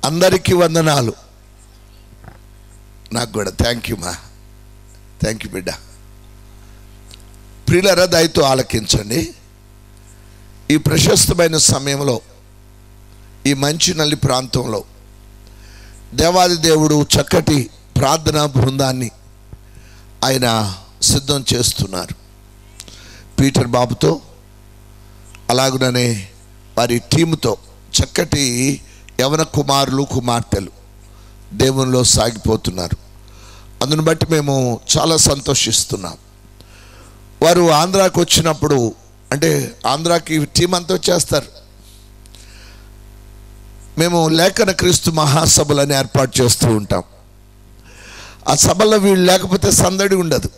అందరికీ వందనాలు. నాకు కూడా థ్యాంక్ యూ మా, థ్యాంక్ యూ బిడ్డ. ప్రియులారా, దయతో ఆలకించండి. ఈ ప్రశస్తమైన సమయంలో, ఈ మంచినల్లి ప్రాంతంలో దేవాది దేవుడు చక్కటి ప్రార్థనా బృందాన్ని ఆయన సిద్ధం చేస్తున్నారు. పీటర్ బాబుతో, అలాగుననే వారి టీముతో చక్కటి యవన కుమారులు కుమార్తెలు దేవునిలో సాగిపోతున్నారు. అందును బట్టి మేము చాలా సంతోషిస్తున్నాం. వారు ఆంధ్రాకి వచ్చినప్పుడు, అంటే ఆంధ్రాకి టీం అంతా వచ్చేస్తారు, మేము లేఖన క్రీస్తు మహాసభలని ఏర్పాటు చేస్తూ ఉంటాం. ఆ సభలో వీళ్ళు లేకపోతే సందడి ఉండదు.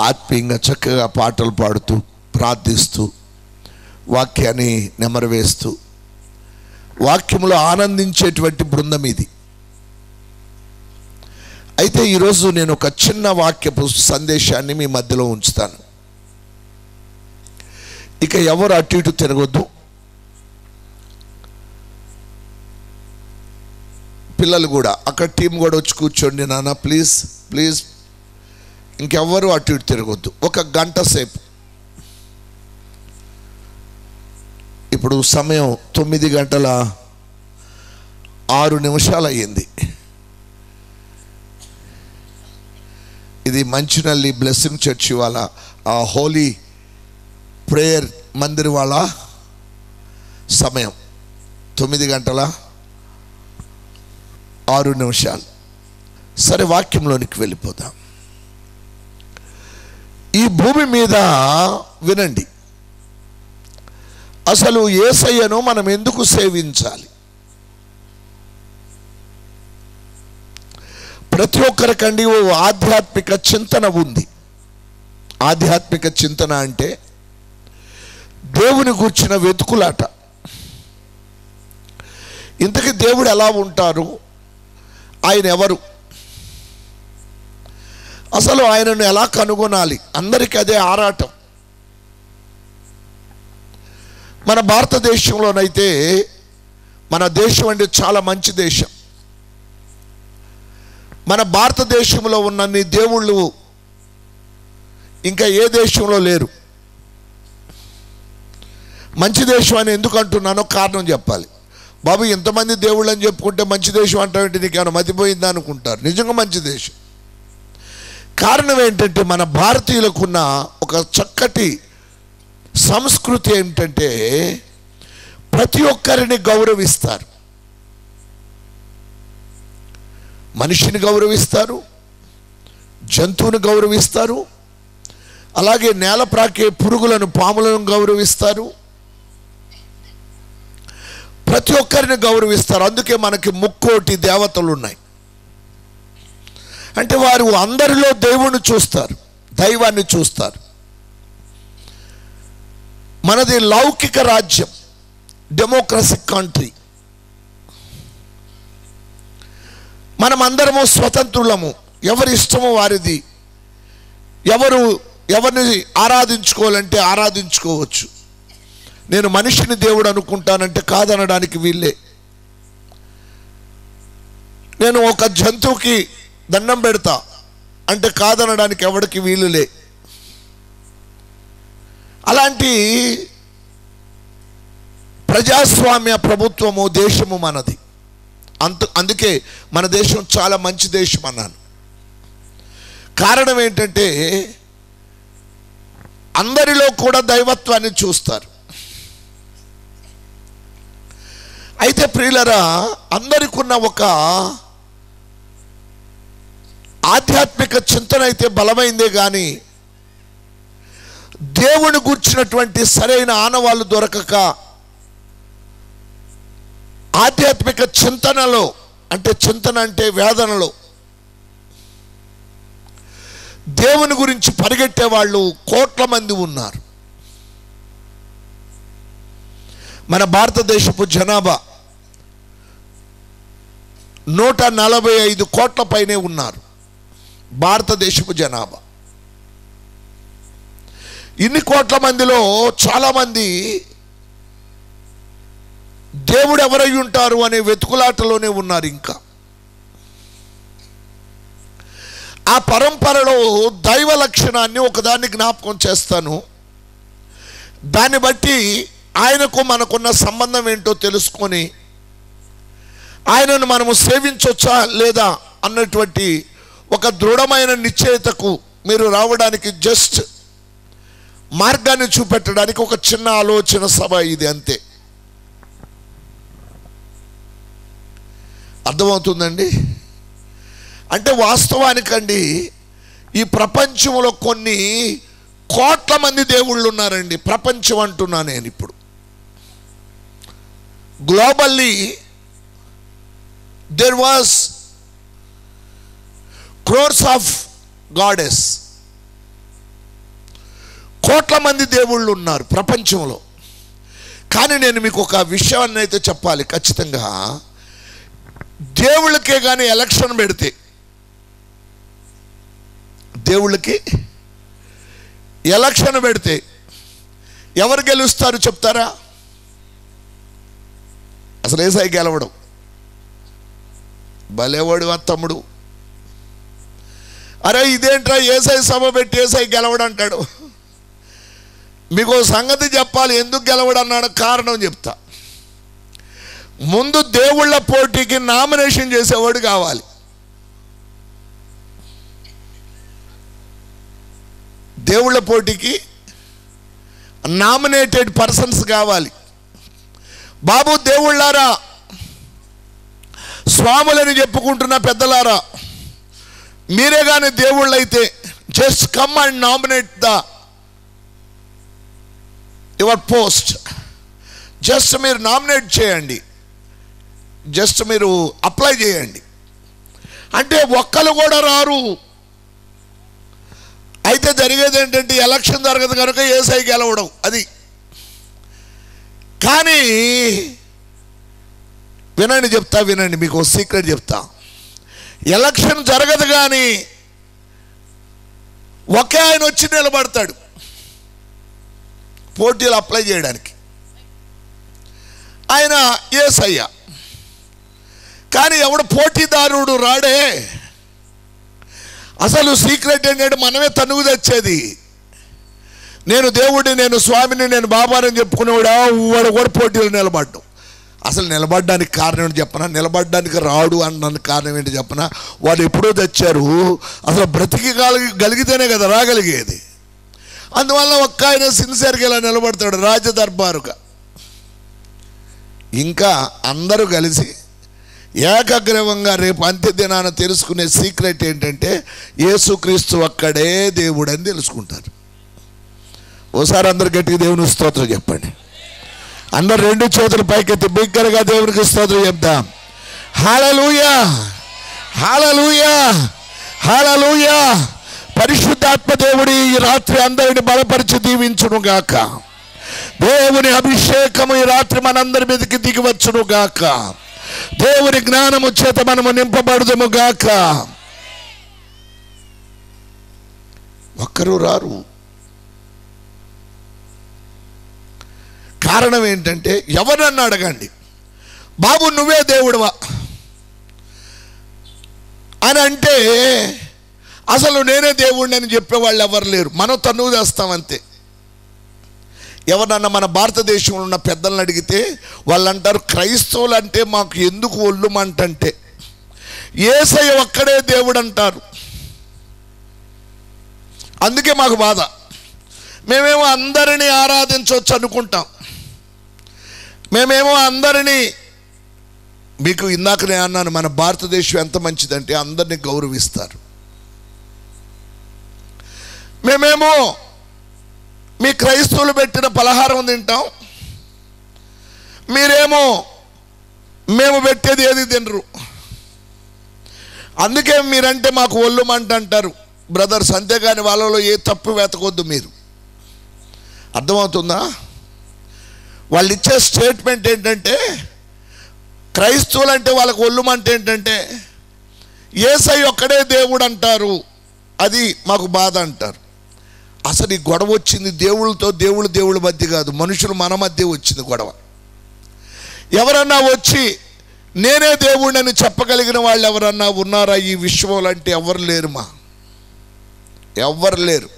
ఆత్మీయంగా చక్కగా పాటలు పాడుతూ, ప్రార్థిస్తూ, వాక్యాన్ని నెమరవేస్తూ, వాక్యములో ఆనందించేటువంటి బృందం ఇది. అయితే ఈరోజు నేను ఒక చిన్న వాక్యపు సందేశాన్ని మీ మధ్యలో ఉంచుతాను. ఇక ఎవరు అటు ఇటు తిరగొద్దు. పిల్లలు కూడా, అక్కడ టీం కూడా వచ్చి కూర్చోండి నాన్న, ప్లీజ్ ప్లీజ్. ఇంకెవ్వరు అటు ఇటు తిరగొద్దు. ఒక గంట సేపు, ఇప్పుడు సమయం 9:06 అయ్యింది. ఇది మంచినల్లి బ్లెస్సింగ్ చర్చి వాళ్ళ హోలీ ప్రేయర్ మందిర్ వాళ్ళ సమయం 9:06. సరే, వాక్యంలోనికి వెళ్ళిపోదాం. ఈ భూమి మీద వినండి, అసలు యేసయ్యను మనం ఎందుకు సేవించాలి? ప్రతి ఒక్కరికండి ఓ ఆధ్యాత్మిక చింతన ఉంది. ఆధ్యాత్మిక చింతన అంటే దేవుని గూర్చిన వెతుకులాట. ఇంతకీ దేవుడు ఎలా ఉంటారు, ఆయన ఎవరు, అసలు ఆయనను ఎలా కనుగొనాలి, అందరికీ అదే ఆరాటం. మన భారతదేశంలోనైతే, మన దేశం అంటే చాలా మంచి దేశం. మన భారతదేశంలో ఉన్నన్ని దేవుళ్ళు ఇంకా ఏ దేశంలో లేరు. మంచి దేశం అని ఎందుకు అంటున్నానో కారణం చెప్పాలి. బాబు, ఎంతమంది దేవుళ్ళు అని చెప్పుకుంటే మంచి దేశం అంటావేంటి, నీకేమైనా మతిపోయిందా అనుకుంటారు. నిజంగా మంచి దేశం. కారణం ఏంటంటే, మన భారతీయులకున్న ఒక చక్కటి సంస్కృతి ఏమిటంటే, ప్రతి ఒక్కరిని గౌరవిస్తారు. మనిషిని గౌరవిస్తారు, జంతువుని గౌరవిస్తారు, అలాగే నేల ప్రాకే పురుగులను, పాములను గౌరవిస్తారు. ప్రతి ఒక్కరిని గౌరవిస్తారు. అందుకే మనకి 3 దేవతలు ఉన్నాయి. అంటే వారు అందరిలో దేవుణ్ణి చూస్తారు, దైవాన్ని చూస్తారు. మనది లౌకిక రాజ్యం, డెమోక్రసీ కంట్రీ. మనం అందరము స్వతంత్రులము, ఎవరి ఇష్టము వారిది. ఎవరిని ఆరాధించుకోవాలంటే ఆరాధించుకోవచ్చు. నేను మనిషిని దేవుడు అనుకుంటానంటే కాదనడానికి వీళ్ళే. నేను ఒక జంతువుకి దండం పెడతా అంటే కాదనడానికి ఎవరికి వీలులే. అలాంటి ప్రజాస్వామ్య ప్రభుత్వము దేశము మనది. అందుకే మన దేశం చాలా మంచి దేశం అన్నాను. కారణం ఏంటంటే, అందరిలో కూడా దైవత్వాన్ని చూస్తారు. అయితే ప్రియులరా, అందరికీ ఉన్న ఒక ఆధ్యాత్మిక చింతన అయితే బలమైందే కానీ, దేవుని గూర్చినటువంటి సరైన ఆనవాళ్ళు దొరకక, ఆధ్యాత్మిక చింతనలో, అంటే చింతన అంటే వేదనలో దేవుని గురించి పరిగెట్టే వాళ్ళు కోట్ల మంది ఉన్నారు. మన భారతదేశపు జనాభా 145 కోట్ల పైనే ఉన్నారు. భారతదేశపు జనాభా ఇన్ని కోట్ల మందిలో చాలామంది దేవుడు ఎవరై ఉంటారు అనే వెతుకులాటలోనే ఉన్నారు. ఇంకా ఆ పరంపరలో దైవ లక్షణాన్ని ఒకదాన్ని జ్ఞాపకం చేస్తాను. దాన్ని బట్టి ఆయనకు మనకున్న సంబంధం ఏంటో తెలుసుకొని ఆయనను మనము సేవించవచ్చా లేదా అన్నటువంటి ఒక దృఢమైన నిశ్చయతకు మీరు రావడానికి జస్ట్ మార్గాన్ని చూపెట్టడానికి ఒక చిన్న ఆలోచన సభ ఇది, అంతే. అర్థమవుతుందండి? అంటే వాస్తవానికండి ఈ ప్రపంచంలో కొన్ని కోట్ల మంది దేవుళ్ళు ఉన్నారండి. ప్రపంచం అంటున్నా నేను ఇప్పుడు. Globally there was crores of goddess. కోట్ల మంది దేవుళ్ళు ఉన్నారు ప్రపంచంలో. కానీ నేను మీకు ఒక విషయాన్ని అయితే చెప్పాలి ఖచ్చితంగా. దేవుళ్ళకే కానీ ఎలక్షన్ పెడితే, దేవుళ్ళకి ఎలక్షన్ పెడితే ఎవరు గెలుస్తారు చెప్తారా? అసలు ఏసై గెలవడం. భలేవాడు ఆ తమ్ముడు. అరే ఇదేంట్రా ఏసై సభ పెట్టి ఏసై గెలవడం అంటాడు. మీకు సంగతి చెప్పాలి, ఎందుకు గెలవడం అన్నాడు. కారణం చెప్తా. ముందు దేవుళ్ళ పోటీకి నామినేషన్ చేసేవాడు కావాలి. దేవుళ్ళ పోటీకి నామినేటెడ్ పర్సన్స్ కావాలి. బాబు దేవుళ్ళారా, స్వాములని చెప్పుకుంటున్న పెద్దలారా, మీరే కానీ దేవుళ్ళైతే just come and nominate the your post. Just మీరు నామినేట్ చేయండి, జస్ట్ మీరు అప్లై చేయండి. అంటే ఒక్కరు కూడా రారు. అయితే జరిగేది ఏంటంటే ఎలక్షన్ జరగదు కనుక ఏసై గెలవడం అది. కానీ వినండి, చెప్తా వినండి, మీకు సీక్రెట్ చెప్తా. ఎలక్షన్ జరగదు కానీ ఒకే ఆయన వచ్చి నిలబడతాడు పోటీలు అప్లై చేయడానికి. ఆయన యేసయ్య. కానీ ఎవడు పోటీదారుడు రాడే. అసలు సీక్రెట్ ఏంటంటే మనమే తనుగు తెచ్చేది. నేను దేవుడిని, నేను స్వామిని, నేను బాబాని చెప్పుకునేవాడు వాడు కూడా పోటీలు నిలబడ్డం. అసలు నిలబడ్డానికి కారణం ఏంటి చెప్పనా? నిలబడ్డానికి రాడు అన్న కారణం ఏంటి చెప్పనా? వాళ్ళు ఎప్పుడో తెచ్చారు. అసలు బ్రతికి గలిగితేనే కదా రాగలిగేది. అందువల్ల ఒక్క ఆయన సిన్సియర్గా ఇలా నిలబడతాడు రాజదర్బారుగా. ఇంకా అందరూ కలిసి ఏకగ్రీవంగా రేపు అంత్యదినాన తెలుసుకునే సీక్రెట్ ఏంటంటే యేసుక్రీస్తు ఒక్కడే దేవుడు అని తెలుసుకుంటారు. ఓసారి అందరు గట్టిగా దేవునికి స్తోత్రం చెప్పండి. అందరు రెండు చేతులు పైకెత్తి బిగ్గరగా దేవునికి స్తోత్రం చెప్దాం. హల్లెలూయా, హల్లెలూయా, హల్లెలూయా. పరిశుద్ధాత్మ దేవుడి ఈ రాత్రి అందరిని బలపరిచి దీవించును గాక. దేవుని అభిషేకము ఈ రాత్రి మనందరి మీదకి దిగివచ్చును గాక. దేవుని జ్ఞానము చేత మనము నింపబడుదుము గాక. ఒక్కరు రారు. కారణం ఏంటంటే ఎవరన్నా అడగండి, బాబు నువ్వే దేవుడువా అని అంటే అసలు నేనే దేవుడిని అని చెప్పేవాళ్ళు ఎవరు లేరు. మనం తనువు చేస్తామంతే. ఎవరన్నా మన భారతదేశంలో ఉన్న పెద్దలను అడిగితే వాళ్ళు అంటారు క్రైస్తవులు అంటే మాకు ఎందుకు ఒళ్ళుమంటే యేసయ్య ఒక్కడే దేవుడు అంటారు. అందుకే మాకు బాధ. మేమేమో అందరినీ ఆరాధించవచ్చు అనుకుంటాం. మేమేమో అందరినీ, మీకు ఇందాక నేను అన్నాను మన భారతదేశం ఎంత మంచిదంటే అందరినీ గౌరవిస్తారు. మేమేమో మీ క్రైస్తవులు పెట్టిన పలహారం తింటాం, మీరేమో మేము పెట్టేది ఏది తినరు. అందుకే మీరంటే మాకు ఒళ్ళుమంట అంటారు బ్రదర్స్. అంతేగాని వాళ్ళలో ఏ తప్పు వెతకొద్దు మీరు. అర్థమవుతుందా? వాళ్ళు ఇచ్చే స్టేట్మెంట్ ఏంటంటే క్రైస్తవులు అంటే వాళ్ళకు ఒళ్ళుమంట ఏంటంటే యేసయ్య ఒక్కడే దేవుడు అంటారు, అది మాకు బాధ అంటారు. అసలు ఈ గొడవ వచ్చింది దేవుళ్ళతో దేవుళ్ళ మధ్య కాదు, మనుషులు మన మధ్య వచ్చింది గొడవ. ఎవరన్నా వచ్చి నేనే దేవుడిని చెప్పగలిగిన వాళ్ళు ఎవరన్నా ఉన్నారా ఈ విశ్వంలో అంటే ఎవరు లేరుమా, ఎవరు లేరు.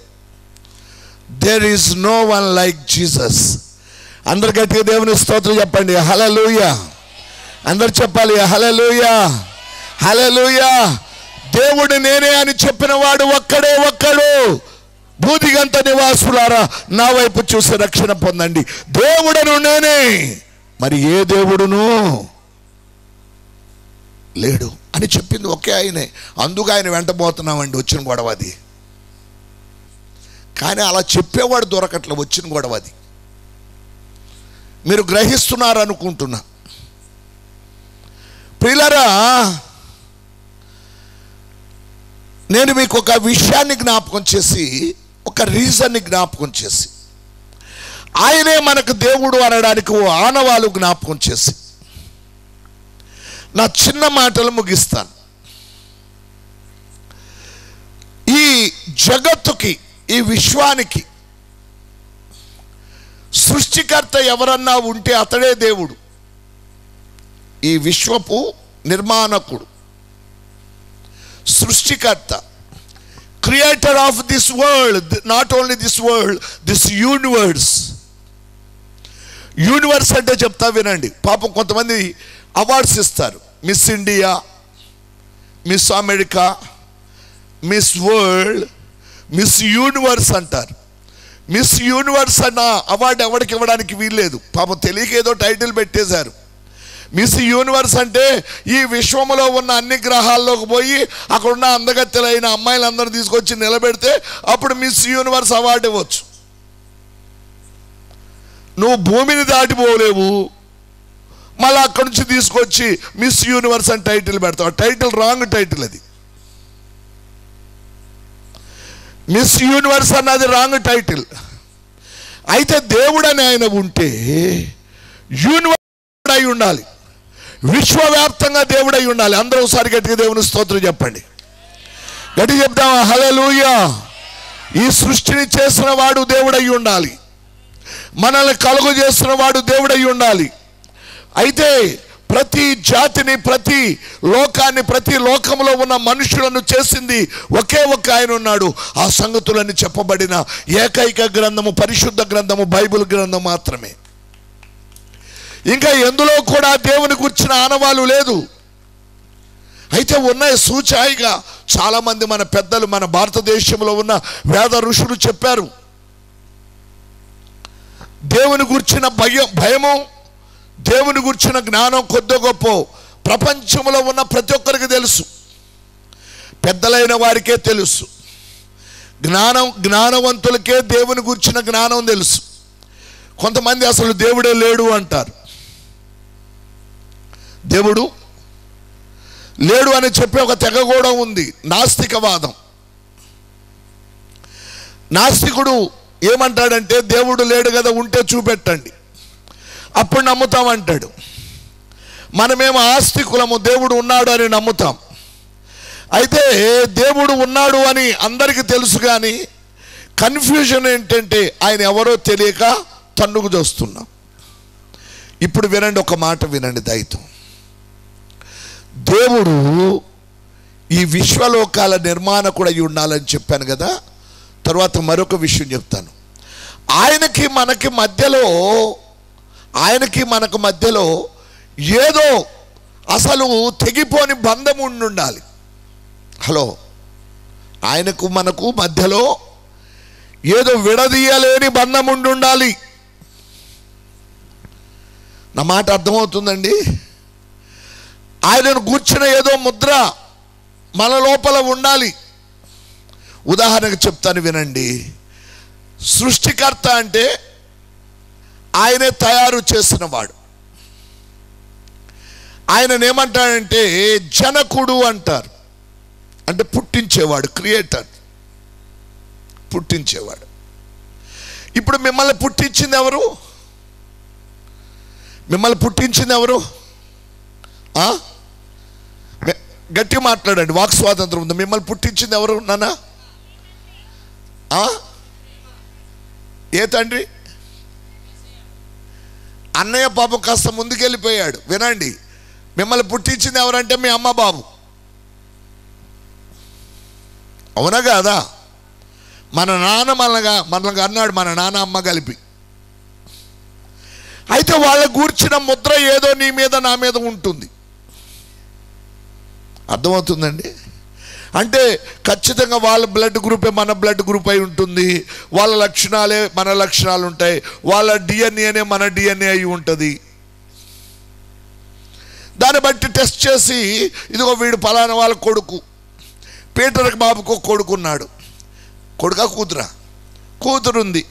There is no one like Jesus. అందరు గట్టిగా దేవుని స్తోత్రం చెప్పండి, హల్లెలూయా. అందరు చెప్పాలి హల్లెలూయా, హల్లెలూయా. దేవుడు నేనే అని చెప్పిన వాడు ఒక్కడే ఒక్కడు. భూదిగంత నివాసులారా నా వైపు చూసి రక్షణ పొందండి, దేవుడను నేనే, మరి ఏ దేవుడును లేడు అని చెప్పింది ఒకే ఆయనే. అందుకు ఆయన వెంటబోతున్నామండి. వచ్చిన గొడవ అది. కానీ అలా చెప్పేవాడు దొరకట్ల. వచ్చిన గొడవ అది. మీరు గ్రహిస్తున్నారు అనుకుంటున్నా. ప్రియులారా, నేను మీకు ఒక విషయాన్ని జ్ఞాపకం చేసి, ఒక రీజన్ని జ్ఞాపకం చేసి, ఆయనే మనకు దేవుడు అనడానికి ఓ ఆనవాలు జ్ఞాపకం చేసి నా చిన్న మాటలు ముగిస్తాను. ఈ జగత్తుకి, ఈ విశ్వానికి సృష్టికర్త ఎవరన్నా ఉంటే అతడే దేవుడు. ఈ విశ్వపు నిర్మాణకుడు, సృష్టికర్త, creator of this world. Not only this world, this universe. Universe అంటే చెప్తా వినండి. పాపం కొంతమంది అవార్డ్స్ ఇస్తారు. Miss India, miss America, miss world, miss universe అంటారు. మిస్ యూనివర్స్ అన్న అవార్డు ఎవరికి ఇవ్వడానికి వీల్లేదు. పాపం తెలియక ఏదో టైటిల్ పెట్టేశారు. మిస్ యూనివర్స్ అంటే ఈ విశ్వంలో ఉన్న అన్ని గ్రహాల్లోకి పోయి అక్కడున్న అందగత్తెలైన అమ్మాయిలందరూ తీసుకొచ్చి నిలబెడితే అప్పుడు మిస్ యూనివర్స్ అవార్డు ఇవ్వచ్చు. నువ్వు భూమిని దాటిపోలేవు, మళ్ళీ అక్కడి నుంచి తీసుకొచ్చి మిస్ యూనివర్స్ అని టైటిల్ పెడతావు. టైటిల్ రాంగ్ టైటిల్ అది. మిస్ యూనివర్స్ అన్నది రాంగ్ టైటిల్. అయితే దేవుడు అని ఆయన ఉంటే యూనివర్స్ అయి ఉండాలి, విశ్వవ్యాప్తంగా దేవుడై ఉండాలి. అందరూ ఒకసారి గట్టిగా దేవుని స్తోత్రం చెప్పండి, గట్టిగా చెప్తామా హల్లెలూయా. ఈ సృష్టిని చేసిన వాడు దేవుడై ఉండాలి, మనల్ని కలుగు చేసిన వాడు దేవుడై ఉండాలి. అయితే ప్రతి జాతిని, ప్రతి లోకాన్ని, ప్రతి లోకంలో ఉన్న మనుషులను చేసింది ఒకే ఒక్క ఆయన ఉన్నాడు. ఆ సంగతులన్నీ చెప్పబడిన ఏకైక గ్రంథము, పరిశుద్ధ గ్రంథము, బైబిల్ గ్రంథం మాత్రమే. ఇంకా ఎందులో కూడా దేవుని గురించిన ఆనవాలు లేదు. అయితే ఉన్నాయి సూచాయిగా. చాలామంది మన పెద్దలు, మన భారతదేశంలో ఉన్న వేద ఋషులు చెప్పారు. దేవుని గురించిన భయము, దేవుని గురించిన జ్ఞానం కొద్ది గొప్ప ప్రపంచంలో ఉన్న ప్రతి ఒక్కరికి తెలుసు. పెద్దలైన వారికే తెలుసు. జ్ఞానవంతులకే దేవుని గురించిన జ్ఞానం తెలుసు. కొంతమంది అసలు దేవుడే లేడు అంటారు. దేవుడు లేడు అని చెప్పే ఒక తెగ కూడా ఉంది, నాస్తికవాదం. నాస్తికుడు ఏమంటాడంటే దేవుడు లేడు కదా, ఉంటే చూపెట్టండి అప్పుడు నమ్ముతామంటాడు. మనమేమో ఆస్తికులము, దేవుడు ఉన్నాడు అని నమ్ముతాం. అయితే దేవుడు ఉన్నాడు అని అందరికీ తెలుసు, కానీ కన్ఫ్యూజన్ ఏంటంటే ఆయన ఎవరో తెలియక తన్నుకు చూస్తున్నాం. ఇప్పుడు వినండి, ఒక మాట వినండి దయతో. దేవుడు ఈ విశ్వలోకాల నిర్మాణకుడు అయి ఉండాలని చెప్పాను కదా. తర్వాత మరొక విషయం చెప్తాను. ఆయనకి మనకు మధ్యలో ఏదో అసలు తెగిపోని బంధం ఉండాలి. హలో, ఆయనకు మనకు మధ్యలో ఏదో విడదీయలేని బంధం ఉండాలి. నా మాట అర్థమవుతుందండి? ఆయనను కూర్చున్న ఏదో ముద్ర మన లోపల ఉండాలి. ఉదాహరణకు చెప్తాను వినండి. సృష్టికర్త అంటే ఆయనే తయారు చేసిన వాడు. ఆయనను ఏమంటాడంటే జనకుడు అంటారు. అంటే పుట్టించేవాడు, క్రియేటర్, పుట్టించేవాడు. ఇప్పుడు మిమ్మల్ని పుట్టించింది ఎవరు? మిమ్మల్ని పుట్టించింది ఎవరు? గట్టిగా మాట్లాడండి, వాక్ స్వాతంత్రం ఉంది. మిమ్మల్ని పుట్టించింది ఎవరు నాన్న? ఏ తండ్రి? అన్నయ్య పాపం కాస్త ముందుకెళ్ళిపోయాడు. వినండి, మిమ్మల్ని పుట్టించింది ఎవరంటే మీ అమ్మ బాబు, అవునా కాదా? మన నాన్న మనగా అన్నాడు, మన నాన్న అమ్మ కలిపి. అయితే వాళ్ళ గూర్చిన ముద్ర ఏదో నీ మీద నా మీద ఉంటుంది. అర్థమవుతుందండి? అంటే ఖచ్చితంగా వాళ్ళ బ్లడ్ గ్రూపే మన బ్లడ్ గ్రూప్ అయి ఉంటుంది, వాళ్ళ లక్షణాలే మన లక్షణాలు ఉంటాయి, వాళ్ళ డిఎన్ఏనే మన డిఎన్ఏ అయి ఉంటుంది. దాన్ని బట్టి టెస్ట్ చేసి ఇదిగో వీడు ఫలానా వాళ్ళ కొడుకు. పీటర్ బాబుకు కొడుకున్నాడు. కొడుకా కూతురా? కూతురుంది.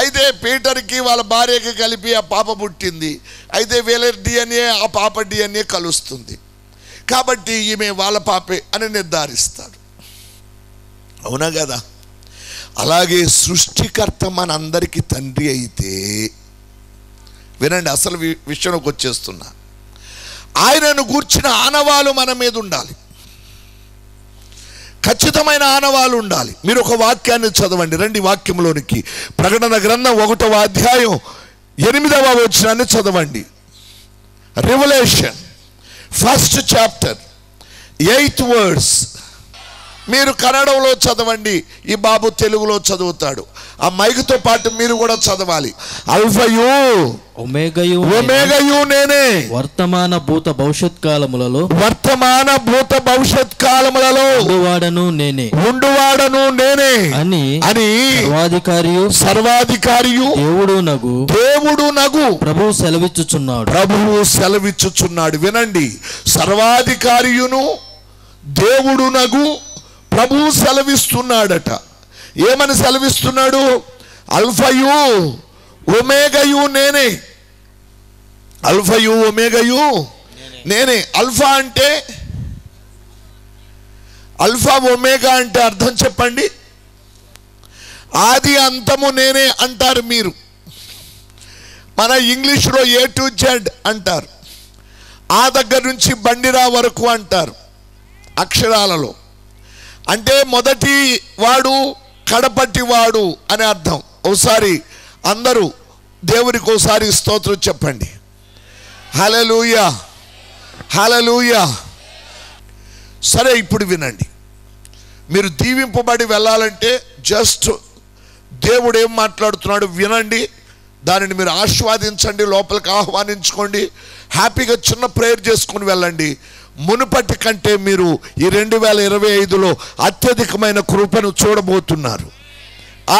అయితే పీటర్కి వాళ్ళ భార్యకి కలిపి ఆ పాప పుట్టింది. అయితే వీళ్ళ డిఎన్ఏ ఆ పాప డిఎన్ఏ కలుస్తుంది కాబట్టి ఈమె వాళ్ళ పాపే అని నిర్ధారిస్తాడు. అవునా కదా? అలాగే సృష్టికర్త మనందరికీ తండ్రి అయితే, వినండి అసలు విషయంలోకి వచ్చేస్తున్నా, ఆయనను గూర్చిన ఆనవాలు మన మీద ఉండాలి, ఖచ్చితమైన ఆనవాలు ఉండాలి. మీరు ఒక వాక్యాన్ని చదవండి, రండి వాక్యంలోనికి. ప్రకటన గ్రంథం 1వ అధ్యాయం 8వ వచనాన్ని చదవండి. Revolution 1st chapter 8th verse. మీరు కన్నడంలో చదవండి, ఈ బాబు తెలుగులో చదువుతాడు. ఆ మైకుతో పాటు మీరు కూడా చదవాలి. అల్ఫయు ఒమేగయు నేనే, వర్తమాన భూత భవిష్యత్ కాలములలో ఉండువాడను నేనే అని సర్వాధికారియు దేవుడు నగు ప్రభువు సెలవిచ్చుచున్నాడు. వినండి, సర్వాధికారియును దేవుడు నగు ప్రభువు సెలవిస్తున్నాడట. ఏమని సెలవిస్తున్నాడు? అల్ఫయు ఒమేగయు నేనే, అల్ఫయు ఒమేగయు నేనే. అల్ఫా అంటే, అల్ఫా ఒమేగా అంటే అర్థం చెప్పండి. ఆది అంతము నేనే అంటారు మీరు. మన ఇంగ్లీష్లో A to Z అంటారు. ఆ దగ్గర నుంచి బండిరా వరకు అంటారు అక్షరాలలో. అంటే మొదటి వాడు కడపటి వాడు అని అర్థం. ఒకసారి అందరూ దేవునికి ఒకసారి స్తోత్రం చెప్పండి. హల్లెలూయా, హల్లెలూయా. సరే, ఇప్పుడు వినండి. మీరు దీవింపబడి వెళ్ళాలంటే జస్ట్ దేవుడు ఏం మాట్లాడుతున్నాడు వినండి, దానిని మీరు ఆస్వాదించండి, లోపలికి ఆహ్వానించుకోండి, హ్యాపీగా చిన్న ప్రేయర్ చేసుకుని వెళ్ళండి. మునుపటి కంటే మీరు ఈ 2025లో అత్యధికమైన కృపను చూడబోతున్నారు.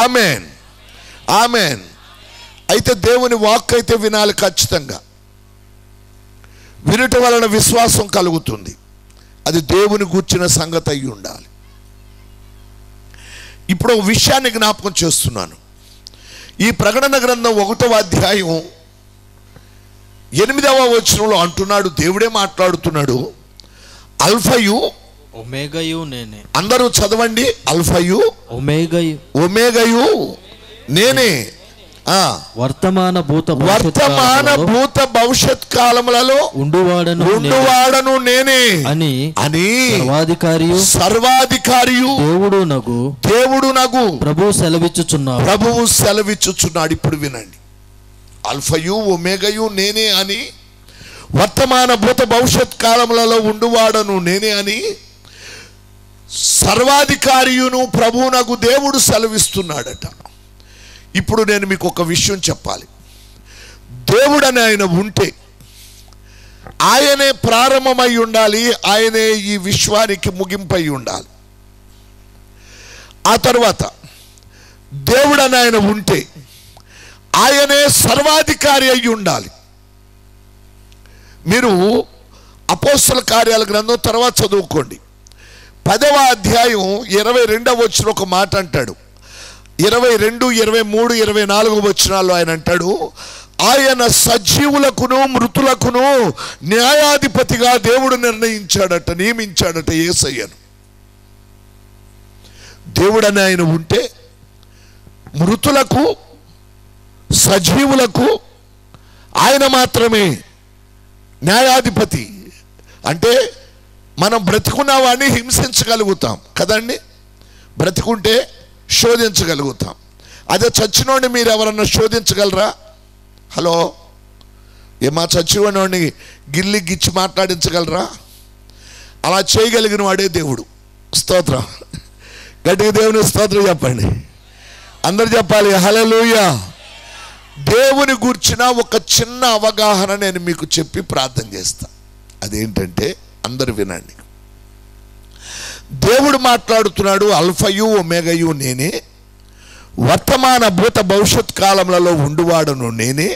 Amen, amen. అయితే దేవుని వాక్ అయితే వినాలి ఖచ్చితంగా. వినటం వలన విశ్వాసం కలుగుతుంది. అది దేవుని గూర్చిన సంగతి అయి ఉండాలి. ఇప్పుడు ఒక విషయాన్ని జ్ఞాపకం చేస్తున్నాను. ఈ ప్రకటన గ్రంథం 1వ అధ్యాయం 8వ వచనంలో అంటున్నాడు, దేవుడే మాట్లాడుతున్నాడు, అల్ఫయు ఒమేగయు నేనే. అందరూ చదవండి, అల్ఫయు ఒమేగయు నేనే. వర్తమాన భూత భవిష్యత్ కాలములలో ఉండువాడను నేనే అని సర్వాధికారియు దేవుడు నగు ప్రభువు సెలవిచ్చుచున్నాడు. ఇప్పుడు వినండి, అల్ఫయు ఒమేగయు నేనే అని, వర్తమాన భూత భవిష్యత్ కాలములలో ఉండువాడను నేనే అని సర్వాధికారియును ప్రభువునగు దేవుడు సెలవిస్తున్నాడట. ఇప్పుడు నేను మీకు ఒక విషయం చెప్పాలి. దేవుడని ఆయన ఉంటే ఆయనే ప్రారంభమై ఉండాలి, ఆయనే ఈ విశ్వానికి ముగింపై ఉండాలి. ఆ తర్వాత దేవుడని ఆయన ఉంటే ఆయనే సర్వాధికారి అయి ఉండాలి. మీరు అపోస్తల కార్యాల గ్రంథం తర్వాత చదువుకోండి. 10వ అధ్యాయం 22వ వచనంలో ఒక మాట అంటాడు. 22, 23, 24 వచనాల్లో ఆయన అంటాడు, ఆయన సజీవులకును మృతులకును న్యాయాధిపతిగా దేవుడు నియమించాడట యేసయ్యను. దేవుడని ఆయన ఉంటే మృతులకు సజీవులకు ఆయన మాత్రమే న్యాయాధిపతి. అంటే మనం బ్రతికున్న వాడిని హింసించగలుగుతాం కదండి, బ్రతికుంటే శోధించగలుగుతాం. అదే చచ్చినోడిని మీరు ఎవరన్నా శోధించగలరా? హలో, ఏమా చచ్చిపోయినవాడిని గిల్లి గిచ్చి మాట్లాడించగలరా? అలా చేయగలిగిన వాడే దేవుడు. స్తోత్రం. గట్టిగా దేవుని స్తోత్రం చెప్పండి. అందరు చెప్పాలి హల్లెలూయా. దేవుని గూర్చిన ఒక చిన్న అవగాహన నేను మీకు చెప్పి ప్రార్థన చేస్తా. అదేంటంటే అందరు వినండి. దేవుడు మాట్లాడుతున్నాడు, అల్ఫయు ఒమేగయు నేనే, వర్తమాన భూత భవిష్యత్ కాలములలో ఉండువాడును నేనే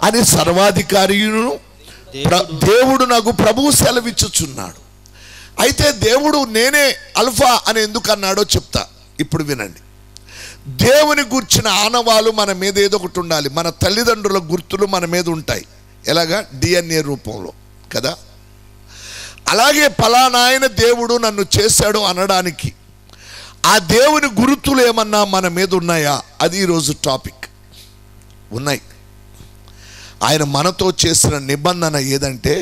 అని సర్వాధికారియును దేవుడు నాకు ప్రభువు సెలవిచ్చుచున్నాడు. అయితే దేవుడు నేనే అల్ఫా అని ఎందుకు అన్నాడో చెప్తా. ఇప్పుడు వినండి. దేవుని గూర్చిన ఆనవాలు మన మీద ఏదో ఒకటి ఉండాలి. మన తల్లిదండ్రుల గుర్తులు మన మీద ఉంటాయి. ఎలాగా? DNA రూపంలో కదా. అలాగే ఫలానా ఆయన దేవుడు నన్ను చేశాడు అనడానికి ఆ దేవుని గుర్తులు ఏమన్నా మన మీద ఉన్నాయా? అది ఈరోజు టాపిక్. ఉన్నాయి. ఆయన మనతో చేసిన నిబంధన ఏదంటే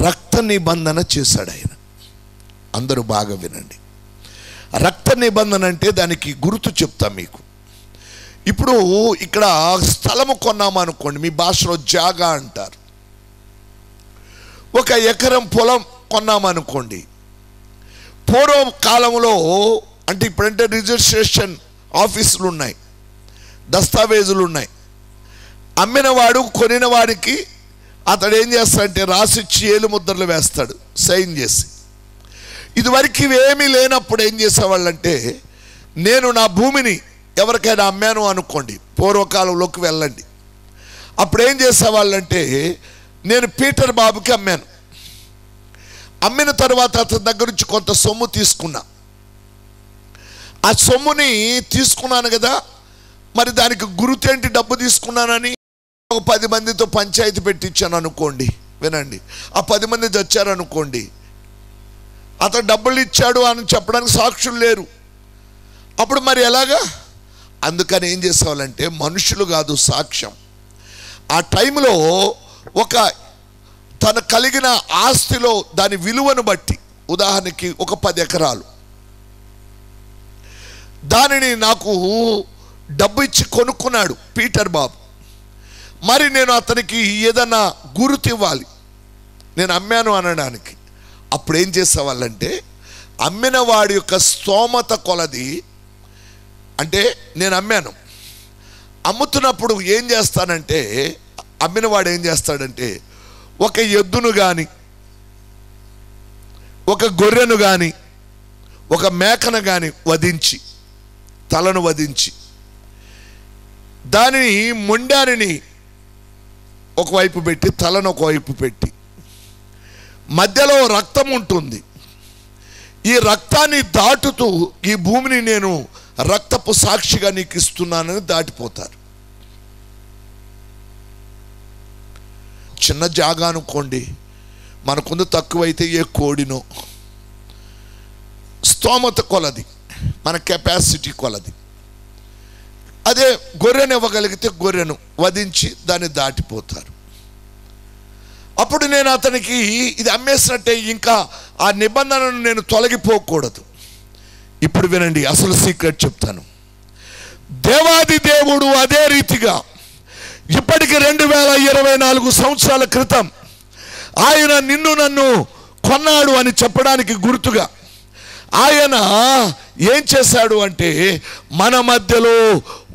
రక్త నిబంధన చేశాడు ఆయన. అందరూ బాగా వినండి. రక్త నిబంధన అంటే దానికి గుర్తు చెప్తా మీకు. ఇప్పుడు ఇక్కడ స్థలము కొన్నామనుకోండి, మీ భాషలో జాగా అంటారు. 1 ఎకరం పొలం కొన్నామనుకోండి. పూర్వం కాలంలో అంటే ఇప్పుడంటే రిజిస్ట్రేషన్ ఆఫీసులు ఉన్నాయి, దస్తావేజులు ఉన్నాయి. అమ్మినవాడు కొనిన వాడికి అతడు ఏం చేస్తాడంటే రాసిచ్చి ఏలు ముద్రలు వేస్తాడు సైన్ చేసి. ఇదివరకు ఇవేమీ లేనప్పుడు ఏం చేసేవాళ్ళంటే, నేను నా భూమిని ఎవరికైనా అమ్మాను అనుకోండి, పూర్వకాలంలోకి వెళ్ళండి. అప్పుడు ఏం చేసేవాళ్ళంటే, నేను పీటర్ బాబుకి అమ్మాను. అమ్మిన తర్వాత అతని దగ్గర నుంచి కొంత సొమ్ము తీసుకున్నా. ఆ సొమ్ముని తీసుకున్నాను కదా, మరి దానికి గుర్తేంటి? డబ్బు తీసుకున్నానని ఒక 10 మందితో పంచాయతీ పెట్టించాను అనుకోండి. వినండి. ఆ 10 మంది చచ్చారనుకోండి, అతను డబ్బులు ఇచ్చాడు అని చెప్పడానికి సాక్షులు లేరు. అప్పుడు మరి ఎలాగా? అందుకని ఏం చేసేవాళ్ళంటే, మనుషులు కాదు సాక్ష్యం. ఆ టైంలో ఒక తన కలిగిన ఆస్తిలో దాని విలువను బట్టి, ఉదాహరణకి ఒక 10 ఎకరాలు, దానిని నాకు డబ్బు ఇచ్చి కొనుక్కున్నాడు పీటర్ బాబు. మరి నేను అతనికి ఏదన్నా గుర్తు ఇవ్వాలి, నేను అమ్మాను అనడానికి. అప్పుడు ఏం చేసేవాళ్ళంటే, అమ్మిన వాడి యొక్క స్తోమత కొలది, అంటే నేను అమ్మాను, అమ్ముతున్నప్పుడు ఏం చేస్తానంటే, అమ్మినవాడు ఏం చేస్తాడంటే, ఒక ఎద్దును కానీ, ఒక గొర్రెను కానీ, ఒక మేకను కానీ వధించి, తలను వధించి, దానిని మొండానిని ఒకవైపు పెట్టి, తలను ఒకవైపు పెట్టి, మధ్యలో రక్తం ఉంటుంది. ఈ రక్తాన్ని దాటుతూ ఈ భూమిని నేను రక్తపు సాక్షిగా నీకు ఇస్తున్నానని దాటిపోతారు. చిన్న జాగా అనుకోండి, మనకుంది తక్కువైతే ఏ కోడినో, స్తోమత కొలది, మన కెపాసిటీ కొలది. అదే గొర్రెను ఇవ్వగలిగితే గొర్రెను వధించి దాన్ని దాటిపోతారు. అప్పుడు నేను అతనికి ఇది అమ్మేసినట్టే, ఇంకా ఆ నిబంధనను నేను తొలగిపోకూడదు. ఇప్పుడు వినండి, అసలు సీక్రెట్ చెప్తాను. దేవాది దేవుడు అదే రీతిగా ఇప్పటికి 2024 సంవత్సరాల క్రితం ఆయన నిన్ను నన్ను కొన్నాడు అని చెప్పడానికి గుర్తుగా ఆయన ఏం చేశాడు అంటే, మన మధ్యలో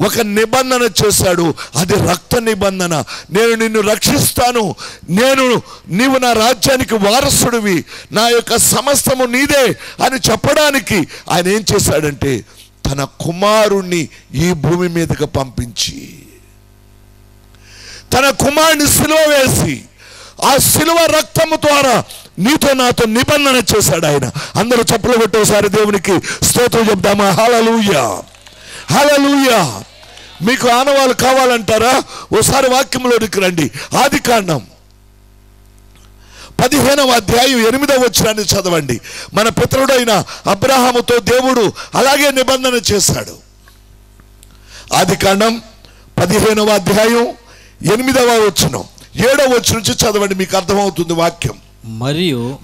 ఒక నిబంధన చేశాడు. అది రక్త నిబంధన. నేను నిన్ను రక్షిస్తాను, నీవు నా రాజ్యానికి వారసుడివి, నా యొక్క సమస్తము నీదే అని చెప్పడానికి ఆయన ఏం చేశాడంటే, తన కుమారుణ్ణి ఈ భూమి మీదకి పంపించి, తన కుమారుని సిలువ వేసి, ఆ సిలువ రక్తము ద్వారా నీతో నాతో నిబంధన చేశాడు ఆయన. అందరూ చప్పలు కొట్టేసారి దేవునికి స్తోత్రం చెప్దామా? హల్లెలూయా, హల్లెలూయా. మీకు ఆనవాళ్ళు కావాలంటారా? ఓసారి వాక్యంలోనికి రండి. ఆదికాండం 15వ అధ్యాయం 8వ వచనాన్ని చదవండి. మన పితరుడైన అబ్రహాముతో దేవుడు అలాగే నిబంధన చేశాడు. ఆదికాండం 15వ అధ్యాయం 8వ వచనం 7వ వచనం నుంచి చదవండి, మీకు అర్థమవుతుంది వాక్యం.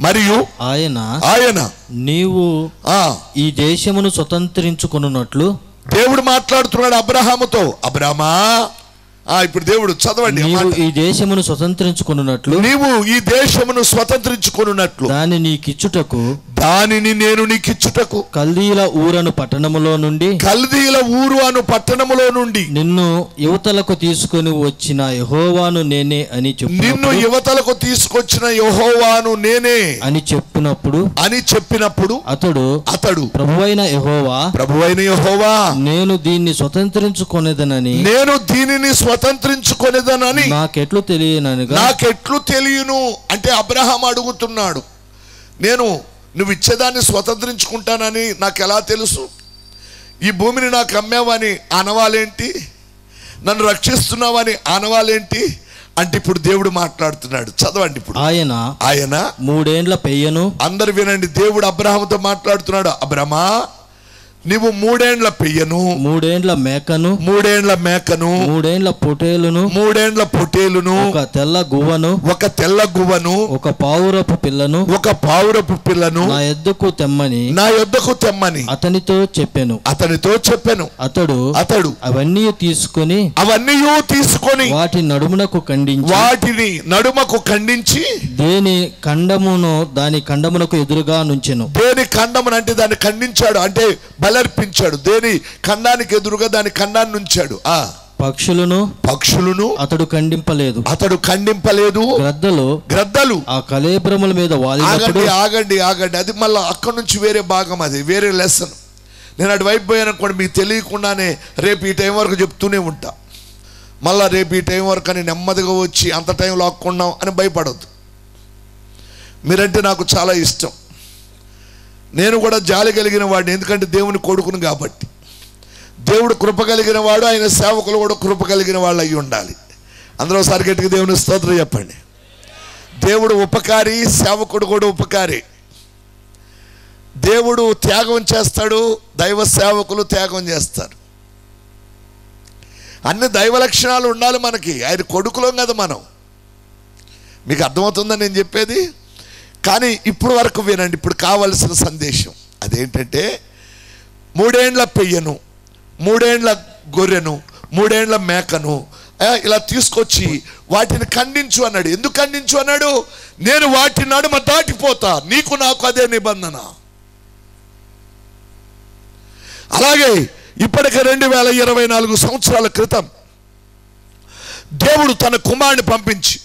మరియు ఆయన నీవు ఈ దేశమును స్వతంత్రించుకొనున్నట్లు దేవుడు మాట్లాడుతున్నాడు అబ్రహాముతో. అబ్రహామా, ఇప్పుడు దేవుడు చదవండి. నీవు ఈ దేశమును స్వతంత్రించుకొనున్నట్లు, నీవు ఈ దేశమును స్వతంత్రించుకొనున్నట్లు, దానిని నేను నీకిచ్చుటకు కల్దీల ఊరు అను పట్టణములో నుండి నిన్ను యువతలకు తీసుకొని వచ్చిన యెహోవాను నేనే అని చెప్పినప్పుడు అతడు ప్రభువైన యెహోవా నేను దీన్ని స్వతంత్రించుకొనేదనని నాకెట్లు తెలియను అంటే అబ్రహాం అడుగుతున్నాడు, నువ్వు ఇచ్చేదాన్ని స్వతంత్రించుకుంటానని నాకు ఎలా తెలుసు? ఈ భూమిని నాకు అమ్మేవని ఆనవాలేంటి? నన్ను రక్షిస్తున్నావని ఆనవాలేంటి? అంటే ఇప్పుడు దేవుడు మాట్లాడుతున్నాడు. చదవండి. ఇప్పుడు ఆయన 3 ఏండ్ల పెయ్యను. అందరు వినండి, దేవుడు అబ్రహాముతో మాట్లాడుతున్నాడు. అబ్రహమా, నీవు 3 ఏండ్ల పెయ్యను, 3 ఏండ్ల మేకను, 3 ఏండ్ల మేకను, 3 ఏండ్ల పొటేలును, 3 ఏండ్ల పొటేలును, ఒక తెల్ల గువ్వను, ఒక పావురపు పిల్లను నా యొద్దకు తెమ్మని అతనితో చెప్పెను. అతడు అవన్నీ తీసుకొని వాటి నడుమునకు ఖండించి దాని ఖండమునకు ఎదురుగా నుంచెను. దేని ఖండమును అంటే దాన్ని ఖండించాడు, అంటే బలర్పించాడు. దేని ఖండానికి ఎదురుగా దాని ఖండాన్ని ఉంచాడు. పక్షులను అతడు ఖండింపలేదు. గ్రద్దలు ఆ కళేబరముల మీద వాలినప్పుడు. ఆగండి. అది మళ్ళీ అక్కడి నుంచి వేరే భాగం, అది వేరే లెసన్. నేను అటువైపు పోయాను అనుకోండి, మీకు తెలియకుండానే రేపు ఈ టైం వరకు చెప్తూనే ఉంటా. మళ్ళీ రేపు ఈ టైం వరకు అని నెమ్మదిగా వచ్చి అంత టైం లాక్కున్నాం అని భయపడద్దు. మీరంటే నాకు చాలా ఇష్టం. నేను కూడా జాలి కలిగిన వాడిని, ఎందుకంటే దేవుని కొడుకును కాబట్టి. దేవుడు కృప కలిగిన వాడు, ఆయన సేవకులు కూడా కృప కలిగిన వాళ్ళు అయి ఉండాలి. అందరూ ఒకసారి గట్టిగా దేవుని స్తోత్రం చెప్పండి. దేవుడు ఉపకారి, సేవకుడు కూడా ఉపకారి. దేవుడు త్యాగం చేస్తాడు, దైవ సేవకులు త్యాగం చేస్తారు. అన్ని దైవ లక్షణాలు ఉండాలి మనకి. ఆయన కొడుకులం కదా మనం. మీకు అర్థమవుతుందని నేను చెప్పేది. కానీ ఇప్పుడు వరకు వినండి, ఇప్పుడు కావలసిన సందేశం అదేంటంటే, 3 ఏండ్ల పెయ్యను, 3 ఏండ్ల గొర్రెను, 3 ఏండ్ల మేకను ఇలా తీసుకొచ్చి వాటిని ఖండించు అన్నాడు. ఎందుకు ఖండించు అన్నాడు? నేను వాటి నడుమ దాటిపోతా, నీకు నాకు అదే నిబంధన. అలాగే ఇప్పటికే 2024 సంవత్సరాల క్రితం దేవుడు తన కుమారుని పంపించి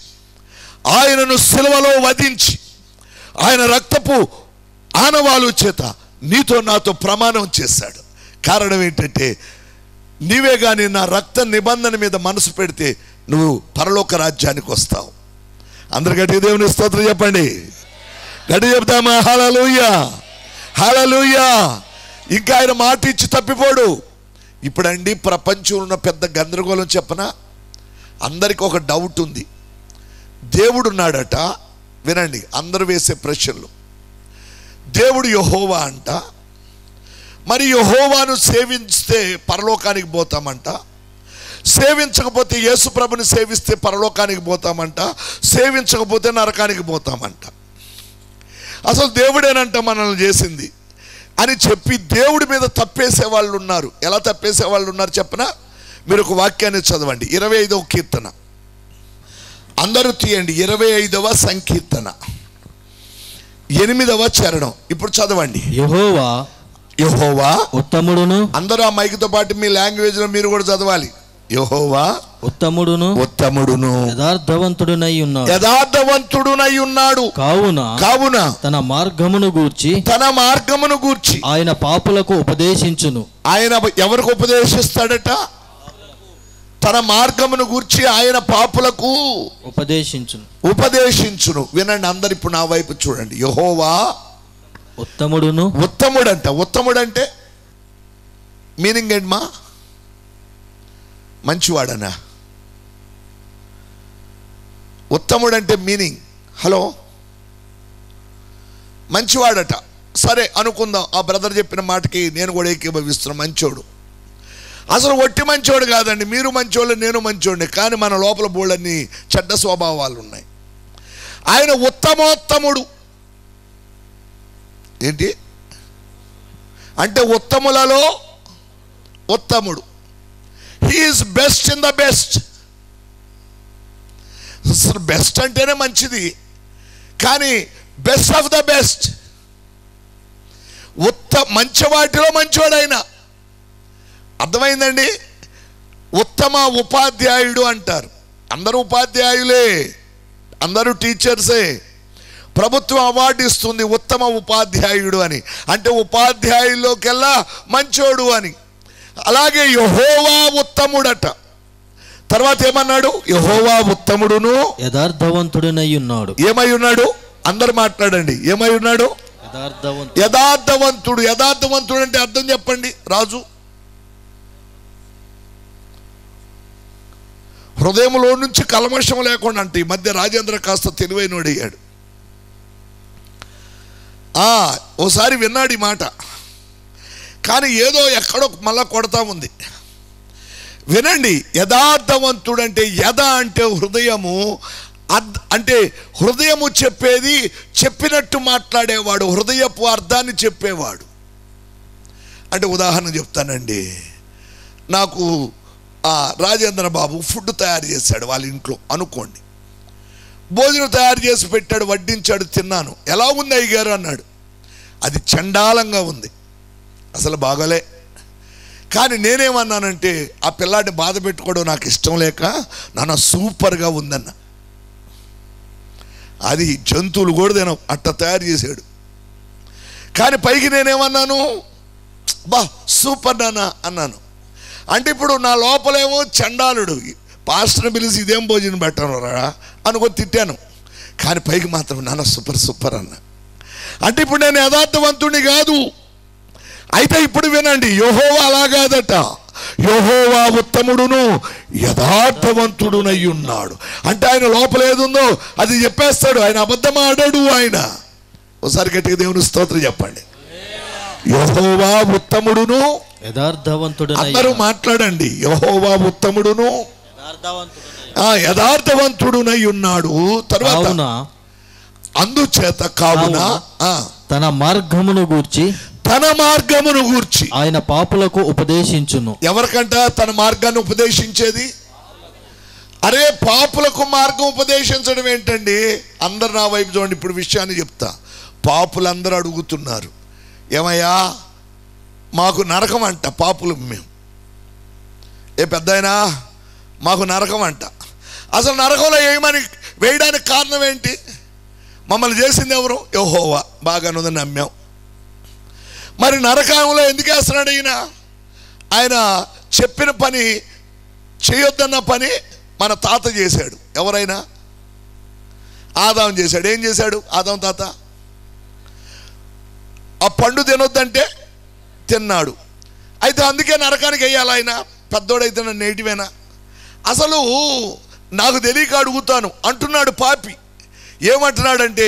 ఆయనను సిలువలో వధించి ఆయన రక్తపు ఆనవాలు చేత నీతో నాతో ప్రమాణం చేశాడు. కారణం ఏంటంటే, నీవే కానీ నా రక్త నిబంధన మీద మనసు పెడితే నువ్వు పరలోక రాజ్యానికి వస్తావు. అందరు గట్టిగా దేవుని స్తోత్రం చెప్పండి. గట్టిగా చెప్తామా? హల్లెలూయా, హల్లెలూయా. ఇంకా ఆయన మాట ఇచ్చి తప్పిపోడు. ఇప్పుడండి ప్రపంచంలో ఉన్న పెద్ద గందరగోళం చెప్పనా? అందరికి ఒక డౌట్ ఉంది. దేవుడున్నాడట, వినండి అందరూ వేసే ప్రశ్నలు. దేవుడు యెహోవా అంట, మరి యెహోవాను సేవిస్తే పరలోకానికి పోతామంట, సేవించకపోతే యేసు ప్రభుని సేవిస్తే పరలోకానికి పోతామంట, సేవించకపోతే నరకానికి పోతామంట. అసలు దేవుడేనంట మనల్ని చేసింది అని చెప్పి దేవుడి మీద తప్పేసే వాళ్ళు ఉన్నారు. ఎలా తప్పేసే వాళ్ళు ఉన్నారు చెప్పనా? మీరు ఒక వాక్యాన్ని చదవండి. 25వ కీర్తన అందరూ తీయండి. 25వ సంకీర్తన 8వ చరణం. ఇప్పుడు చదవండి. యెహోవా ఉత్తముడును. అందరూ ఆ మైక్తో పాటు మీ లాంగ్వేజ్ లో మీరు కూడా చదవాలి. యెహోవా ఉత్తముడును యథార్థవంతుడునై ఉన్నాడు. కావున తన మార్గమును గూర్చి ఆయన పాపులకు ఉపదేశించును. ఆయన ఎవరికి ఉపదేశిస్తాడట? తన మార్గమును గూర్చి ఆయన పాపులకు ఉపదేశించును. వినండి అందరు, ఇప్పుడు నా వైపు చూడండి. యెహోవా ఉత్తముడంట. ఉత్తముడంటే మీనింగ్ ఏంటమ్మా? మంచివాడనా? ఉత్తముడంటే మీనింగ్, హలో, మంచివాడట. సరే అనుకుందాం, ఆ బ్రదర్ చెప్పిన మాటకి నేను కూడా ఏకీభవిస్తున్నా. మంచోడు. అసలు ఒట్టి మంచోడు కాదండి, మీరు మంచోళ్ళు, నేను మంచోడిని. కానీ మన లోపల బోళ్ళన్ని చెడ్డ స్వభావాలు ఉన్నాయి. ఆయన ఉత్తమోత్తముడు. ఏంటి అంటే? ఉత్తములలో ఉత్తముడు. He is best in the best. అసలు బెస్ట్ అంటేనే మంచిది, కానీ బెస్ట్ ఆఫ్ ద బెస్ట్, మంచి వాటిలో మంచివాడు ఆయన. అర్థమైందండి? ఉత్తమ ఉపాధ్యాయుడు అంటారు. అందరూ ఉపాధ్యాయులే, అందరూ టీచర్సే. ప్రభుత్వం అవార్డు ఇస్తుంది ఉత్తమ ఉపాధ్యాయుడు అని, అంటే ఉపాధ్యాయుల్లోకెల్లా మంచోడు అని. అలాగే యెహోవా ఉత్తముడట. తర్వాత ఏమన్నాడు? యెహోవా ఉత్తముడును యథార్థవంతుడనై ఉన్నాడు. ఏమై ఉన్నాడు? అందరు మాట్లాడండి. ఏమై ఉన్నాడు? యథార్థవంతుడు. యథార్థవంతుడు అంటే అర్థం చెప్పండి రాజు. హృదయంలో నుంచి కల్మషం లేకుండా అంటే. ఈ మధ్య రాజేంద్ర కాస్త తెలివైనోడు అయ్యాడు. ఓసారి విన్నాడు ఈ మాట, కానీ ఏదో ఎక్కడో మళ్ళా కొడతా ఉంది. వినండి, యథార్థవంతుడు అంటే యథ అంటే హృదయము, అంటే హృదయము చెప్పేది చెప్పినట్టు మాట్లాడేవాడు, హృదయపు అర్థాన్ని చెప్పేవాడు. అంటే ఉదాహరణ చెప్తానండి. నాకు రాజేంద్ర బాబు ఫుడ్ తయారు చేశాడు వాళ్ళ ఇంట్లో అనుకోండి. భోజనం తయారు చేసి పెట్టాడు, వడ్డించాడు, తిన్నాను. ఎలా ఉంది అయ్యగారు అన్నాడు. అది చండాలంగా ఉంది, అసలు బాగోలే. కానీ నేనేమన్నానంటే, ఆ పిల్లాడిని బాధ పెట్టుకోవడం నాకు ఇష్టం లేక, నాన్న సూపర్గా ఉందన్న. అది జంతువులు కూడా తినం, అట్ట తయారు చేశాడు. కానీ పైకి నేనేమన్నాను, బా సూపర్ నాన్న అన్నాను. అంటే ఇప్పుడు నా లోపలేమో చండాలుడు, పాస్టర్ని పిలిచి ఇదేం భోజనం పెట్టను రా అనుకొని తిట్టాను. కానీ పైకి మాత్రం నాన్న సూపర్ సూపర్ అన్న. అంటే ఇప్పుడు నేను యథార్థవంతుడిని కాదు. అయితే ఇప్పుడు వినండి, యెహోవా అలా కాదట. యెహోవా ఉత్తముడును యథార్థవంతుడునై ఉన్నాడు. అంటే ఆయన లోపల ఏదుందో అది చెప్పేస్తాడు. ఆయన అబద్ధం ఆడాడు. ఆయన ఒకసారి గట్టిగా దేవుని స్తోత్రం చెప్పండి. యెహోవా ఉత్తముడును యథార్థవంతుడు. అందరూ మాట్లాడండి. యెహోవా ఉత్తముడును యథార్థవంతుడునై ఉన్నాడు. తర్వాత అందుచేత కావున తన మార్గమును గూర్చి ఆయన పాపులకు ఉపదేశించును. ఎవరికంట తన మార్గాన్ని ఉపదేశించేది? అరే పాపులకు మార్గం ఉపదేశించడం ఏంటండి? అందరు నా వైపు చూడండి. ఇప్పుడు విషయాన్ని చెప్తా. పాపులందరూ అడుగుతున్నారు, ఏమయ్యా మాకు నరకం అంట. పాపులు మేము, ఏ పెద్దయినా మాకు నరకం అంట. అసలు నరకంలో వేయడానికి కారణం ఏంటి? మమ్మల్ని చేసింది ఎవరు? యెహోవా. బాగానుందని నమ్మాం. మరి నరకంలో ఎందుకు వేస్తున్నాడు ఈయన? ఆయన చెప్పిన పని చేయొద్దన్న పని మన తాత చేశాడు. ఎవరైనా? ఆదాం చేశాడు. ఏం చేశాడు ఆదాం తాత? ఆ పండు తినొద్దంటే తిన్నాడు. అయితే అందుకే నరకానికి వేయాలి ఆయన. పెద్దోడైతే నన్ను నేటివేనా? అసలు నాకు తెలియక అడుగుతాను అంటున్నాడు పాపి. ఏమంటున్నాడంటే,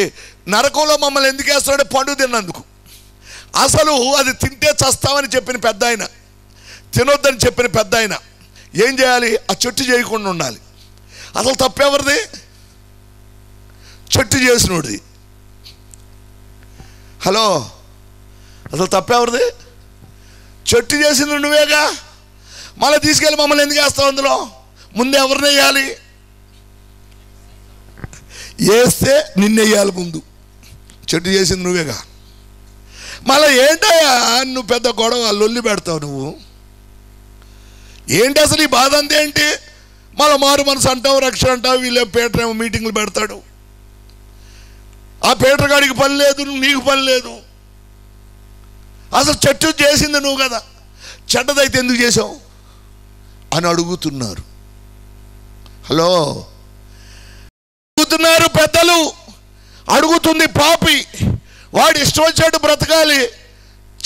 నరకంలో మమ్మల్ని ఎందుకు వేస్తున్నాడు? పండు తిన్నందుకు. అసలు అది తింటే చస్తామని చెప్పిన పెద్ద ఆయన, తినొద్దని చెప్పిన పెద్ద ఆయన ఏం చేయాలి? ఆ చెట్టు చేయకుండా ఉండాలి. అసలు తప్పెవరిది? చెట్టు చేసినోడిది. హలో, అసలు తప్పెవరిది? చెట్టు చేసింది నువ్వేగా. మళ్ళీ తీసుకెళ్ళి మమ్మల్ని ఎందుకు వేస్తావు అందులో? ముందు ఎవరిని వేయాలి? వేస్తే నిన్నెయ్యాలి ముందు. చెట్టు చేసింది నువ్వేగా. మళ్ళీ ఏంటయ్యా నువ్వు పెద్ద గొడవ లొల్లి పెడతావు నువ్వు? ఏంటి అసలు ఈ బాధ అంతేంటి? మళ్ళీ మారు మనసు అంటావు, రక్షణ అంటావు. వీళ్ళే పీటర్ ఏమో మీటింగ్లు పెడతాడు. ఆ పీటర్ గాడికి పని లేదు, నీకు పని లేదు. అసలు చెట్టు చేసింది నువ్వు కదా, చెడ్డదైతే ఎందుకు చేసావు అని అడుగుతున్నారు. హలో, అడుగుతున్నారు పెద్దలు, అడుగుతుంది పాపి. వాడు ఇష్టం వచ్చాడు బ్రతకాలి.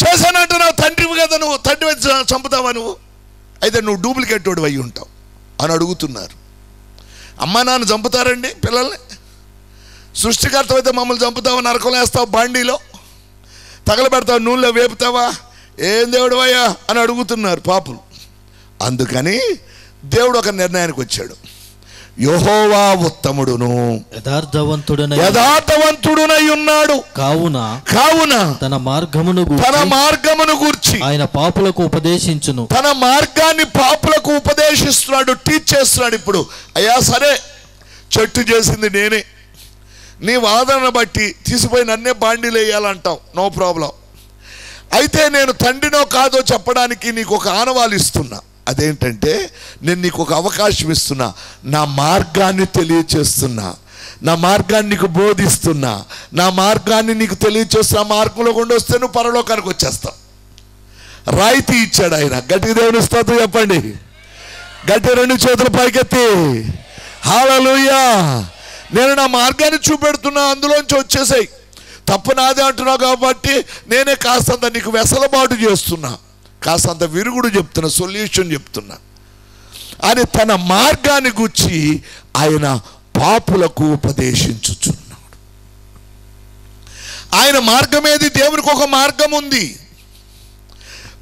చేశానంటే నా తండ్రివి కదా, నువ్వు తండ్రి వచ్చి చంపుతావా నువ్వు? అయితే నువ్వు డూప్లికేట్ వాడు అయి ఉంటావు అని అడుగుతున్నారు. అమ్మా నాన్న చంపుతారండి పిల్లల్ని? సృష్టికర్త అయితే మమ్మల్ని చంపుతావా? నరకంలో వేస్తావు, బాండీలో తగలబెడతావు, నూనెలో వేపుతావా? ఏం దేవుడు అయ్యా అని అడుగుతున్నారు పాపులు. అందుకని దేవుడు ఒక నిర్ణయానికి వచ్చాడు. యెహోవా ఉత్తముడును యథార్థవంతుడునై ఉన్నాడు. కావున తన మార్గమును గూర్చి ఆయన పాపులకు ఉపదేశించును. తన మార్గాన్ని పాపులకు ఉపదేశిస్తున్నాడు, టీచ్ చేస్తున్నాడు. ఇప్పుడు అయ్యా సరే చెట్టు చేసింది నేనే, నీ వాదన బట్టి తీసిపోయి నన్నే బాండీలు వేయాలంటావు, నో ప్రాబ్లం. అయితే నేను తండ్రినో కాదో చెప్పడానికి నీకు ఒక ఆనవాలు ఇస్తున్నా. అదేంటంటే నేను నీకు ఒక అవకాశం ఇస్తున్నా, నా మార్గాన్ని తెలియచేస్తున్నా, నా మార్గాన్ని నీకు బోధిస్తున్నా, నా మార్గాన్ని నీకు తెలియచేస్తున్నా. మార్గంలో గుండా వస్తే నువ్వు పరలోకానికి వచ్చేస్తావు. రాయితీ ఇచ్చాడు ఆయన. గట్టిగా దేవుని స్తోత్రం చెప్పండి. గట్టి 2 చేతులు పైకెత్తి హల్లెలూయా. నేను నా మార్గాన్ని చూపెడుతున్నా, అందులోంచి వచ్చేసాయి. తప్పు నాదే అంటున్నావు కాబట్టి నేనే కాస్తంత నీకు వెసలబాటు చేస్తున్నా, కాస్తంత విరుగుడు చెప్తున్నా, సొల్యూషన్ చెప్తున్నా అని తన మార్గాన్ని గురించి ఆయన పాపులకు ఉపదేశించుచున్నాడు. ఆయన మార్గం ఏది? దేవునికి ఒక మార్గం ఉంది.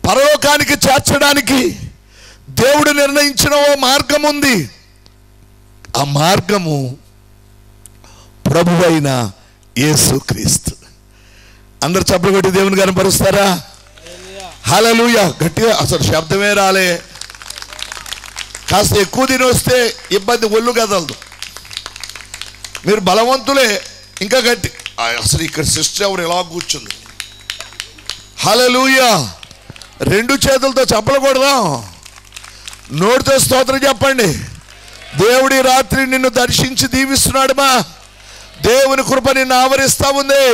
పరలోకానికి చేర్చడానికి దేవుడు నిర్ణయించిన ఓ మార్గం ఉంది. ఆ మార్గము ప్రభువైన యేసుక్రీస్తు. అందరు చప్పట్లు కొట్టి దేవుని కనపరుస్తారా? హల్లెలూయా. గట్టిగా అసలు శబ్దమే రాలే. కాస్త ఎక్కువ తిని వస్తే ఇబ్బంది, ఒళ్ళు కదలదు. మీరు బలవంతులే, ఇంకా గట్టి. అసలు ఇక్కడ సిస్టర్ ఎవరు ఎలా కూర్చుంది? హల్లెలూయా. 2 చేతులతో చప్పలకూడదాం, నోటితో స్తోత్రం చెప్పండి. దేవుడి రాత్రి నిన్ను దర్శించి దీవిస్తున్నాడు. మా దేవుని కృప నిన్ను ఆవరిస్తా ఉంది.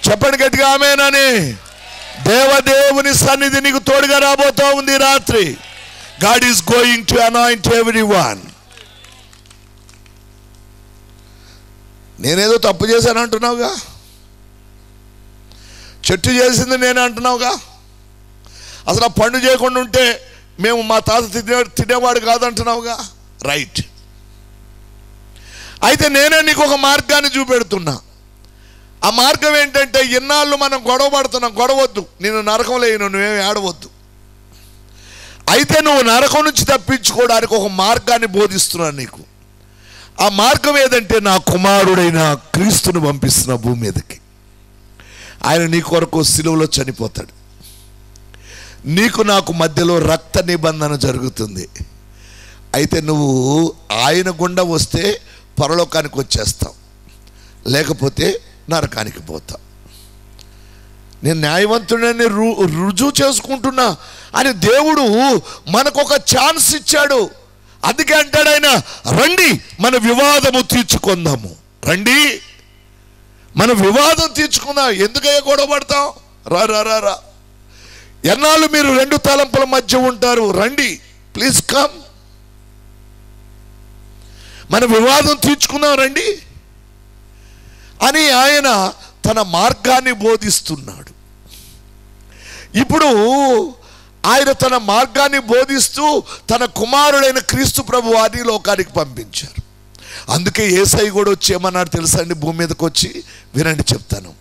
చెప్పండి గట్టిగా ఆమేనని. దేవుని సన్నిధి నీకు తోడుగా రాబోతా ఉంది రాత్రి. God is going to anoint everyone. నేనేదో తప్పు చేశాను అంటున్నావుగా, చెట్టు చేసింది నేను అంటున్నావుగా. అసలు ఆ పండు చేయకుండా ఉంటే మేము మా తాత తినేవాడు కాదంటున్నావుగా. రైట్. అయితే నేనే నీకు ఒక మార్గాన్ని చూపెడుతున్నా. ఆ మార్గం ఏంటంటే, ఇన్నాళ్ళు మనం గొడవ పడుతున్నాం. గొడవద్దు, నేను నరకం లేను, నువ్వేమి ఆడవద్దు. అయితే నువ్వు నరకం నుంచి తప్పించుకోవడానికి ఒక మార్గాన్ని బోధిస్తున్నాను నీకు. ఆ మార్గం ఏదంటే, నా కుమారుడైన క్రీస్తుని పంపిస్తున్న భూమి మీదకి. ఆయన నీ కొరకు సిలువలో చనిపోతాడు. నీకు నాకు మధ్యలో రక్త నిబంధన జరుగుతుంది. అయితే నువ్వు ఆయన గుండా వస్తే పరలోకానికి వచ్చేస్తావు, లేకపోతే నరకానికి పోతావు. నేను న్యాయవంతుడని రుజువు చేసుకుంటున్నా అని దేవుడు మనకు ఒక ఛాన్స్ ఇచ్చాడు. అందుకే అంటాడు ఆయన, రండి మన వివాదము తీర్చుకుందాము. రండి మన వివాదం తీర్చుకుందాం. ఎందుకయ్యా గొడవ పడతాం? రా రా రా రా. ఎన్నాళ్ళు మీరు 2 తలంపుల మధ్య ఉంటారు? రండి, ప్లీజ్ కమ్, మన వివాదం తీర్చుకుందాం రండి అని ఆయన తన మార్గాన్ని బోధిస్తున్నాడు. ఇప్పుడు ఆయన తన మార్గాన్ని బోధిస్తూ తన కుమారుడైన క్రీస్తు ప్రభు వారిని లోకానికి పంపించారు. అందుకే యేసయ్య కూడా వచ్చి ఏమన్నాడు తెలుసా అండి? భూమి మీదకి వచ్చి వినండి, చెప్తాను.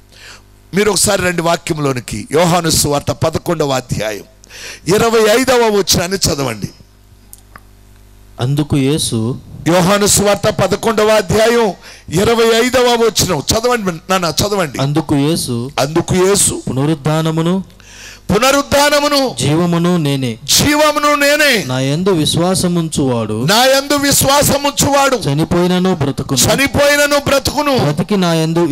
మీరు ఒకసారి రండి వాక్యంలోనికి. యోహాను సువార్త 11వ అధ్యాయం 25వ వచనాన్ని చదవండి. అందుకు యేసు, యోహాను సువార్త 11వ అధ్యాయం 25వ వచనం చదవండి నాన్న, చదవండి. అందుకు యేసు పునరుద్ధానమును జీవమును నేనే, నా యందు విశ్వాసముంచువాడు చనిపోయినను బ్రతుకును, బ్రతికి నా యందు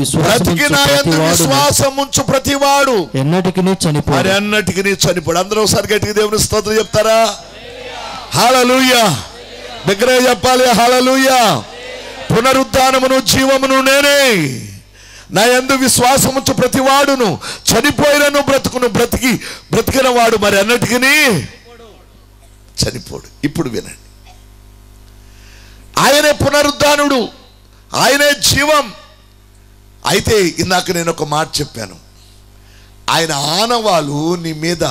విశ్వాసముంచు ప్రతివాడు ఎన్నటికి చనిపోడు. అందరూ ఒకసారి గట్టిగా దేవుని స్తోత్రం చెప్తారా? హల్లెలూయా. దగ్గరే చెప్పాలి, హల్లెలూయా. పునరుద్ధానమును జీవమును నేనే, నా యందు విశ్వాసముంచు ప్రతివాడును చనిపోయినను బ్రతుకును, బ్రతికిన వాడు మరి అన్నటికి చనిపోడు. ఇప్పుడు వినండి, ఆయనే పునరుద్ధానుడు, ఆయనే జీవం. అయితే ఇందాక నేను ఒక మాట చెప్పాను, ఆయన ఆనవాలు నీ మీద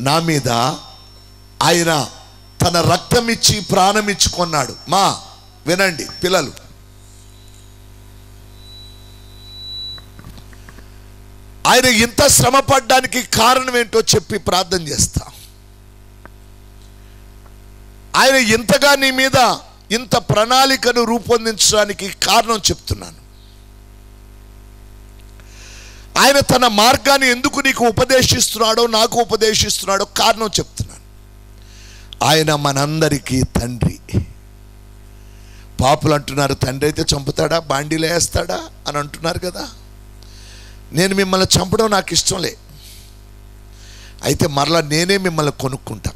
నా మీద ఆయన తన రక్తం ఇచ్చి ప్రాణం ఇచ్చి కొన్నాడు. మా వినండి పిల్లలు, ఆయన ఇంత శ్రమ పడ్డానికి కారణం ఏంటో చెప్పి ప్రార్థన చేస్తా. ఆయన ఇంతగా నీ మీద ఇంత ప్రణాళికను రూపొందించడానికి కారణం చెప్తున్నాను. ఆయన తన మార్గాన్ని ఎందుకు నీకు ఉపదేశిస్తున్నాడో, నాకు ఉపదేశిస్తున్నాడో కారణం చెప్తున్నాను. ఆయన మనందరికీ తండ్రి. పాపులు అంటున్నారు, తండ్రి అయితే చంపుతాడా, బాండీలో వేస్తాడా అని అంటున్నారు కదా. నేను మిమ్మల్ని చంపడం నాకు ఇష్టంలే, అయితే మరలా నేనే మిమ్మల్ని కొనుక్కుంటా,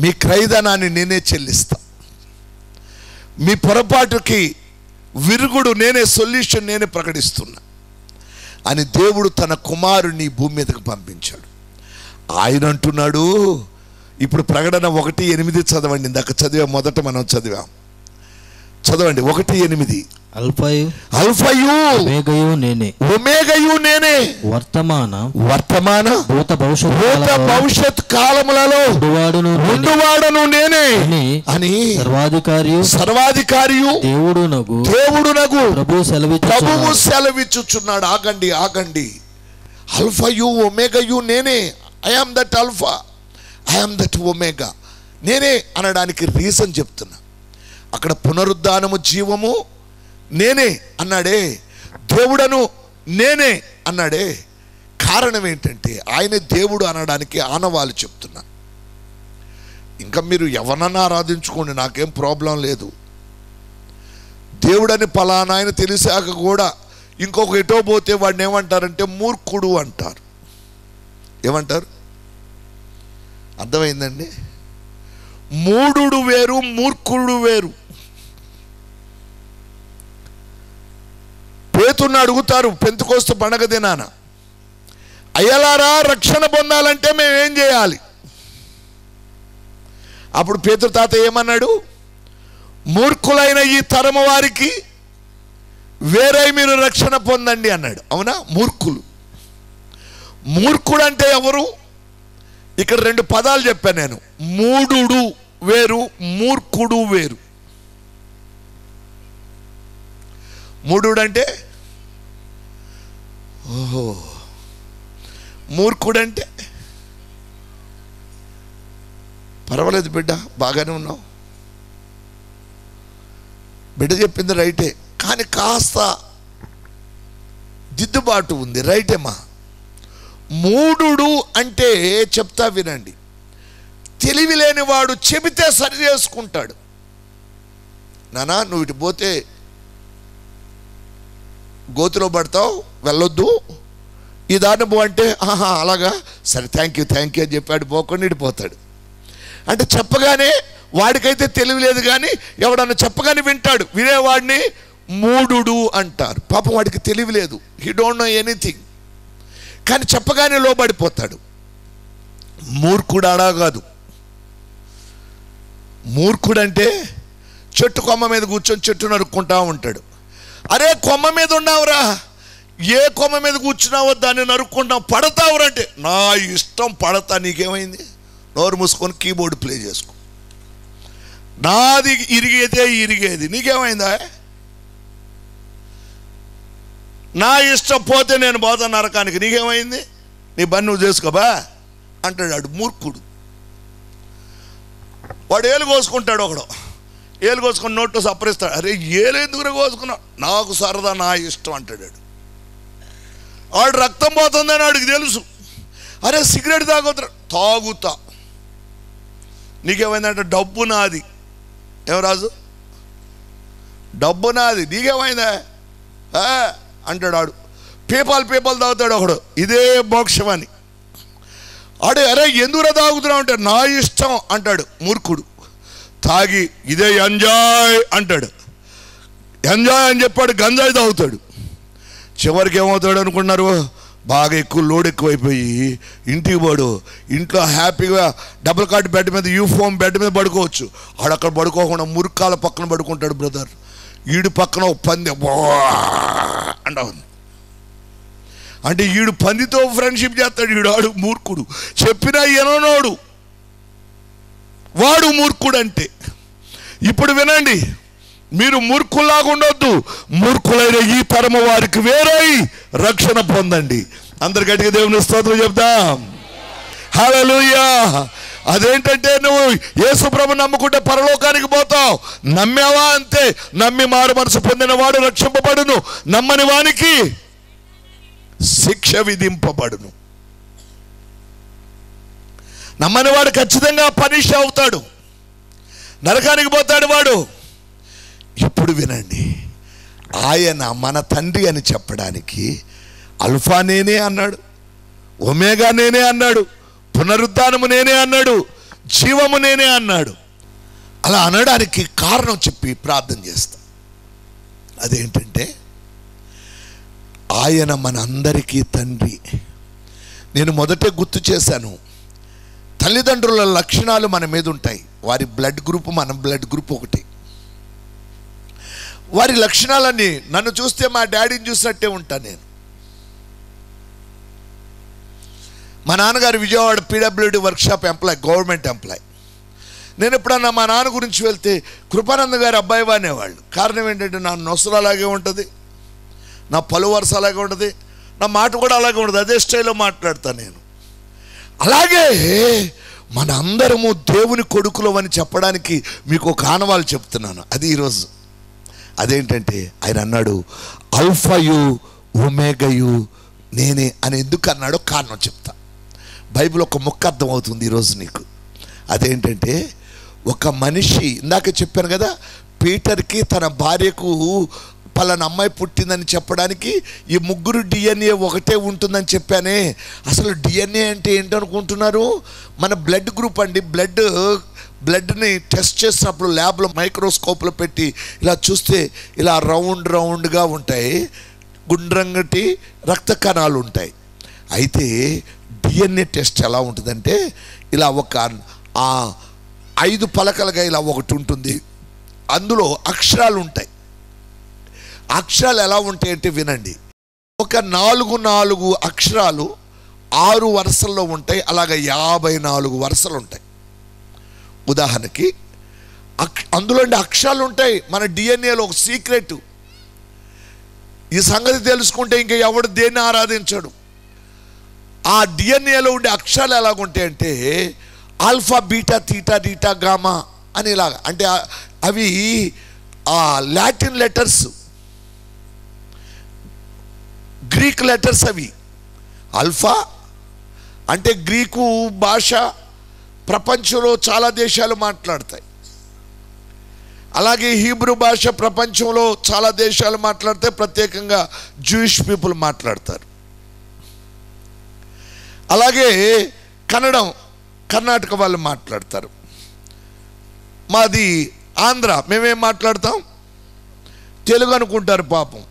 మీ క్రయధనాన్ని నేనే చెల్లిస్తా, మీ పొరపాటుకి విరుగుడు నేనే, సొల్యూషన్ నేనే ప్రకటిస్తున్నా అని దేవుడు తన కుమారుని భూమి మీదకు పంపించాడు. ఆయన అంటున్నాడు, ఇప్పుడు ప్రకటన 1:8 చదవండి. ఇందాక చదివా, మొదట మనం చదివాం, చదవండి 1:8. అల్ఫయు నేనే, ఒమేగయు నేనే, వర్తమాన భూత భవిష్యత్ కాలములలో ఉండువాడను నేనే అని సర్వాధికారియు దేవుడునగు ప్రభువు సెలవిచ్చుచున్నాడు. ఆగండి. అల్ఫయు ఒమేగయు నేనే, I am that alpha, I am that omega, నేనే అనడానికి రీజన్ చెప్తున్నా. అక్కడ పునరుద్ధానము, జీవము నేనే అన్నాడే, దేవుడను నేనే అన్నాడే. కారణం ఏంటంటే ఆయన దేవుడు అనడానికి ఆనవాళ్ళు చెప్తున్నా. ఇంకా మీరు ఎవరన్నా ఆరాధించుకోండి, నాకేం ప్రాబ్లం లేదు. దేవుడని పలానా ఆయన తెలిసాక కూడా ఇంకొక ఎటో పోతే వాడిని ఏమంటారంటే మూర్ఖుడు అంటారు. ఏమంటారు? అర్థమైందండి? మూఢుడు వేరు, మూర్ఖుడు వేరు. పేతురుని అడుగుతారు పెంతెకోస్తు పండగ దినాన, అయ్యలారా రక్షణ పొందాలంటే మేమేం చేయాలి? అప్పుడు పేతురు తాత ఏమన్నాడు? మూర్ఖులైన ఈ తరము వారికి వేరే మీరు రక్షణ పొందండి అన్నాడు. అవునా? మూర్ఖుడు అంటే ఎవరు? ఇక్కడ 2 పదాలు చెప్పాను నేను. మూఢుడు వేరు, మూర్ఖుడు వేరు. మూఢుడు అంటే ఓహో, మూర్ఖుడంటే పర్వాలేదు బిడ్డ, బాగానే ఉన్నావు, బిడ్డ చెప్పింది రైటే, కానీ కాస్త దిద్దుబాటు ఉంది. రైటేమా. మూఢుడు అంటే చెప్తా వినండి, తెలివి లేనివాడు చెబితే సరి చేసుకుంటాడు. నానా నువ్వు ఇటు పోతే గోతులో పడతావు, వెళ్ళొద్దు, ఈ దారిని పో అంటే ఆహా అలాగా సరే థ్యాంక్ యూ అని చెప్పాడు, పోకుండా ఇడిపోతాడు. అంటే చెప్పగానే వాడికైతే తెలివి లేదు, కానీ ఎవడన్నా చెప్పగానే వింటాడు. వినేవాడిని మూఢుడు అంటారు. పాపం వాడికి తెలివి లేదు, హీ డోంట్ నో ఎనీథింగ్, కానీ చెప్పగానే లోబడిపోతాడు. మూర్ఖుడు అడా కాదు. మూర్ఖుడంటే చెట్టు కొమ్మ మీద కూర్చొని చెట్టు నరుక్కుంటా ఉంటాడు. అరే కొమ్మ మీద ఉన్నావురా, ఏ కొమ్మ మీద కూర్చున్నావో దాన్ని నరుక్కుంటావు, పడతావురంటే నా ఇష్టం పడతా, నీకేమైంది? నోరు మూసుకొని కీబోర్డు ప్లే చేసుకో, నాది ఇరిగేది నీకేమైందా? నా ఇష్టం పోతే నేను పోతా నరకానికి, నీకేమైంది? నీ పని నువ్వు చేసుకోబా అంటాడు. వాడు మూర్ఖుడు. వాడు ఏలు కోసుకుంటాడు, ఒకడు ఏలు కోసుకొని నోట్లో సప్పరిస్తాడు. అరే ఏలు ఎందుకు కోసుకున్నావు? నాకు సరదా, నా ఇష్టం అంటాడు. వాడు రక్తం పోతుందని వాడికి తెలుసు. అరే సిగరెట్ తాగుతా, నీకేమైందంటే డబ్బు నాది. ఏం రాజు? డబ్బు నాది, నీకేమైందా అంటాడు. ఆడు పేపాలు తాగుతాడు ఒకడు, ఇదే మోక్షం అని. ఆడు అరే ఎందుకు తాగుతున్నావు అంటే నా ఇష్టం అంటాడు మూర్ఖుడు. తాగి ఇదే ఎంజాయ్ అంటాడు. ఎంజాయ్ అని చెప్పాడు, గంజాయి తాగుతాడు. చివరికి ఏమవుతాడు అనుకున్నారు? బాగా లోడ్ ఎక్కువైపోయి ఇంటికి పోడు. ఇంట్లో హ్యాపీగా డబుల్ కాట్ బెడ్ మీద, యూఫోమ్ బెడ్ మీద పడుకోవచ్చు. ఆడక్కడ పడుకోకుండా మురుక్కాల పక్కన పడుకుంటాడు బ్రదర్. ఈడు పక్కన ఒక పంది అంటుంది. అంటే ఈడు పందితో ఫ్రెండ్షిప్ చేస్తాడు. ఈడు ఆడు మూర్ఖుడు, చెప్పినా ఎనోనోడు, వాడు మూర్ఖుడు అంటే. ఇప్పుడు వినండి, మీరు మూర్ఖుల్లాగా ఉండొద్దు, మూర్ఖులైన ఈ తరము వారికి వేరై రక్షణ పొందండి. అందరి గట్టిగా దేవుని స్తోత్రం చెప్దాం. హల్లెలూయా. అదేంటంటే నువ్వు యేసు ప్రభువుని నమ్ముకుంటే పరలోకానికి పోతావు. నమ్మావా అంతే. నమ్మి మారు మనసు పొందిన వాడు రక్షింపబడును, నమ్మని వానికి శిక్ష విధింపబడును. నమ్మని వాడు ఖచ్చితంగా పనిష్ అవుతాడు, నరకానికి పోతాడు వాడు. ఇప్పుడు వినండి, ఆయన మన తండ్రి అని చెప్పడానికి అల్ఫా నేనే అన్నాడు, ఒమేగా నేనే అన్నాడు, పునరుద్ధానము నేనే అన్నాడు, జీవము నేనే అన్నాడు. అలా అనడానికి కారణం చెప్పి ప్రార్థన చేస్తా. అదేంటంటే ఆయన మన అందరికీ తండ్రి. నేను మొదటే గుర్తు చేశాను, తల్లిదండ్రుల లక్షణాలు మన మీద ఉంటాయి. వారి బ్లడ్ గ్రూప్ మన బ్లడ్ గ్రూప్ ఒకటి. వారి లక్షణాలన్నీ నన్ను చూస్తే మా డాడీని చూసినట్టే ఉంటాను నేను. మా నాన్నగారు Vijayawada PWD workshop employee, government employee. నేను ఎప్పుడన్నా మా నాన్న గురించి వెళ్తే కృపానంద గారి అబ్బాయి అనేవాళ్ళు. కారణం ఏంటంటే నా నొసలు అలాగే ఉంటుంది, నా పలు వరుస అలాగే ఉంటుంది, నా మాట కూడా అలాగే ఉంటుంది, అదే స్టైల్లో మాట్లాడతాను నేను. అలాగే మన అందరము దేవుని కొడుకులు అని చెప్పడానికి మీకు ఒక ఆనవాలు చెప్తున్నాను. అది ఈరోజు అదేంటంటే ఆయన అన్నాడు అల్ఫాయు ఒమేగయు నేనే అని. ఎందుకు అన్నాడో కారణం చెప్తా. బైబిల్ ఒక ముక్క అర్థమవుతుంది ఈరోజు నీకు. అదేంటంటే ఒక మనిషి, ఇందాక చెప్పాను కదా, పీటర్కి తన భార్యకు పలానా అమ్మాయి పుట్టిందని చెప్పడానికి ఈ ముగ్గురు డిఎన్ఏ ఒకటే ఉంటుందని చెప్పానే. అసలు డిఎన్ఏ అంటే ఏంటనుకుంటున్నారు? మన బ్లడ్ గ్రూప్ అండి. బ్లడ్ని టెస్ట్ చేసినప్పుడు ల్యాబ్లో మైక్రోస్కోప్లో పెట్టి ఇలా చూస్తే ఇలా రౌండ్గా ఉంటాయి, గుండ్రంగటి రక్త కణాలు ఉంటాయి. అయితే డిఎన్ఏ టెస్ట్ ఎలా ఉంటుందంటే ఇలా ఒక 5 పలకలుగా ఇలా ఒకటి ఉంటుంది, అందులో అక్షరాలు ఉంటాయి. అక్షరాలు ఎలా ఉంటాయంటే వినండి, ఒక 4 అక్షరాలు 6 వరుసల్లో ఉంటాయి. అలాగ 54 వరుసలు ఉంటాయి. ఉదాహరణకి అందులో అక్షరాలు ఉంటాయి. మన డిఎన్ఏలో ఒక సీక్రెట్. ఈ సంగతి తెలుసుకుంటే ఇంకా ఎవడు దేన్ని ఆరాధించడు. ఆ డిఎన్ఏలో ఉండే అక్షరాలు ఎలాగుంటాయంటే ఆల్ఫా బీటా తీటా డీటా గామా అని ఇలాగా. అంటే అవి లాటిన్ లెటర్స్, గ్రీక్ లెటర్స్. అవి ఆల్ఫా అంటే గ్రీకు భాష ప్రపంచంలో చాలా దేశాలు మాట్లాడతాయి. అలాగే హీబ్రూ భాష ప్రపంచంలో చాలా దేశాలు మాట్లాడతాయి, ప్రత్యేకంగా జూయిష్ పీపుల్ మాట్లాడతారు. అలాగే కన్నడం కర్ణాటక వాళ్ళు మాట్లాడతారు. మాది ఆంధ్ర, మేమేం మాట్లాడతాం? తెలుగు అనుకుంటారు పాపం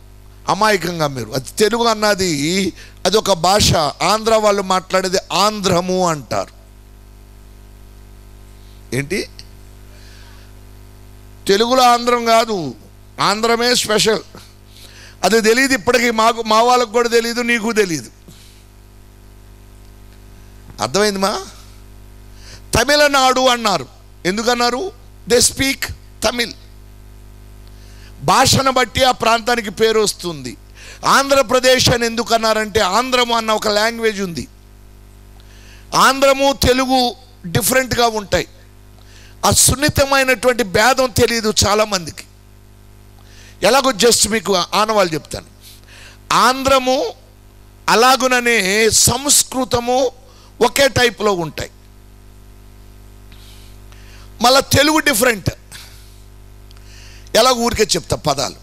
అమాయకంగా మీరు. అది తెలుగు అన్నది అది ఒక భాష. ఆంధ్ర వాళ్ళు మాట్లాడేది ఆంధ్రము అంటారు. ఏంటి? తెలుగులో ఆంధ్రం కాదు, ఆంధ్రమే స్పెషల్. అది తెలియదు ఇప్పటికీ. మా వాళ్ళకు కూడా తెలియదు, నీకు తెలియదు. అర్థమైందిమా? తమిళనాడు అన్నారు. ఎందుకన్నారు? They speak Tamil. భాషను బట్టి ఆ ప్రాంతానికి పేరు వస్తుంది. ఆంధ్రప్రదేశ్ అని ఎందుకన్నారంటే ఆంధ్రము అన్న ఒక లాంగ్వేజ్ ఉంది. ఆంధ్రము తెలుగు డిఫరెంట్గా ఉంటాయి. ఆ సున్నితమైనటువంటి భేదం తెలియదు చాలామందికి. ఎలాగో జస్ట్ మీకు ఆనవాళ్ళు చెప్తాను. ఆంధ్రము అలాగుననే సంస్కృతము ఒకే టైప్లో ఉంటాయి. మళ్ళా తెలుగు డిఫరెంట్. ఎలాగ ఊరికే చెప్తా పదాలు.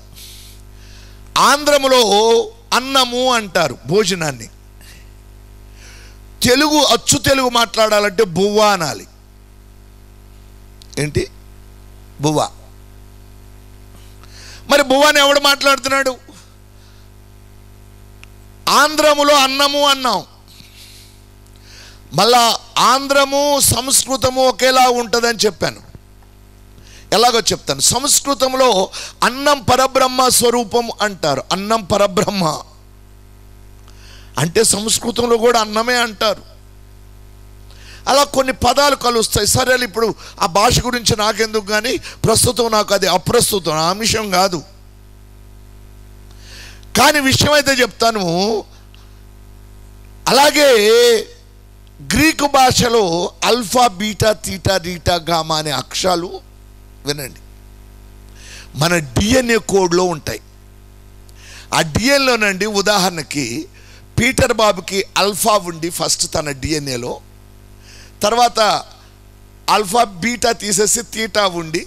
ఆంధ్రములో అన్నము అంటారు భోజనాన్ని. తెలుగు అచ్చు తెలుగు మాట్లాడాలంటే బువ్వ అనాలి. ఏంటి? బువ్వ. మరి బువ్వని ఎవడు మాట్లాడుతున్నాడు? ఆంధ్రములో అన్నము అన్నాం. మళ్ళా ఆంధ్రము సంస్కృతము ఒకేలా ఉంటుందని చెప్పాను. ఎలాగో చెప్తాను. సంస్కృతంలో అన్నం పరబ్రహ్మ స్వరూపం అంటారు. అన్నం పరబ్రహ్మ అంటే సంస్కృతంలో కూడా అన్నమే అంటారు. అలా కొన్ని పదాలు కలుస్తాయి. సరే, ఇప్పుడు ఆ భాష గురించి నాకెందుకు, కానీ ప్రస్తుతం నాకు అది అప్రస్తుతం, ఆ అంశం కాదు. కానీ విషయం అయితే చెప్తాను. అలాగే గ్రీకు భాషలో ఆల్ఫా బీటా తీటా డీటా గామా అనే అక్షరాలు వినండి మన డిఎన్ఏ కోడ్లో ఉంటాయి. ఆ డిఎన్ఏలోనండి ఉదాహరణకి పీటర్ బాబుకి ఆల్ఫా ఉండి ఫస్ట్ తన డిఎన్ఏలో, తర్వాత ఆల్ఫా బీటా తీసేసి తీటా ఉండి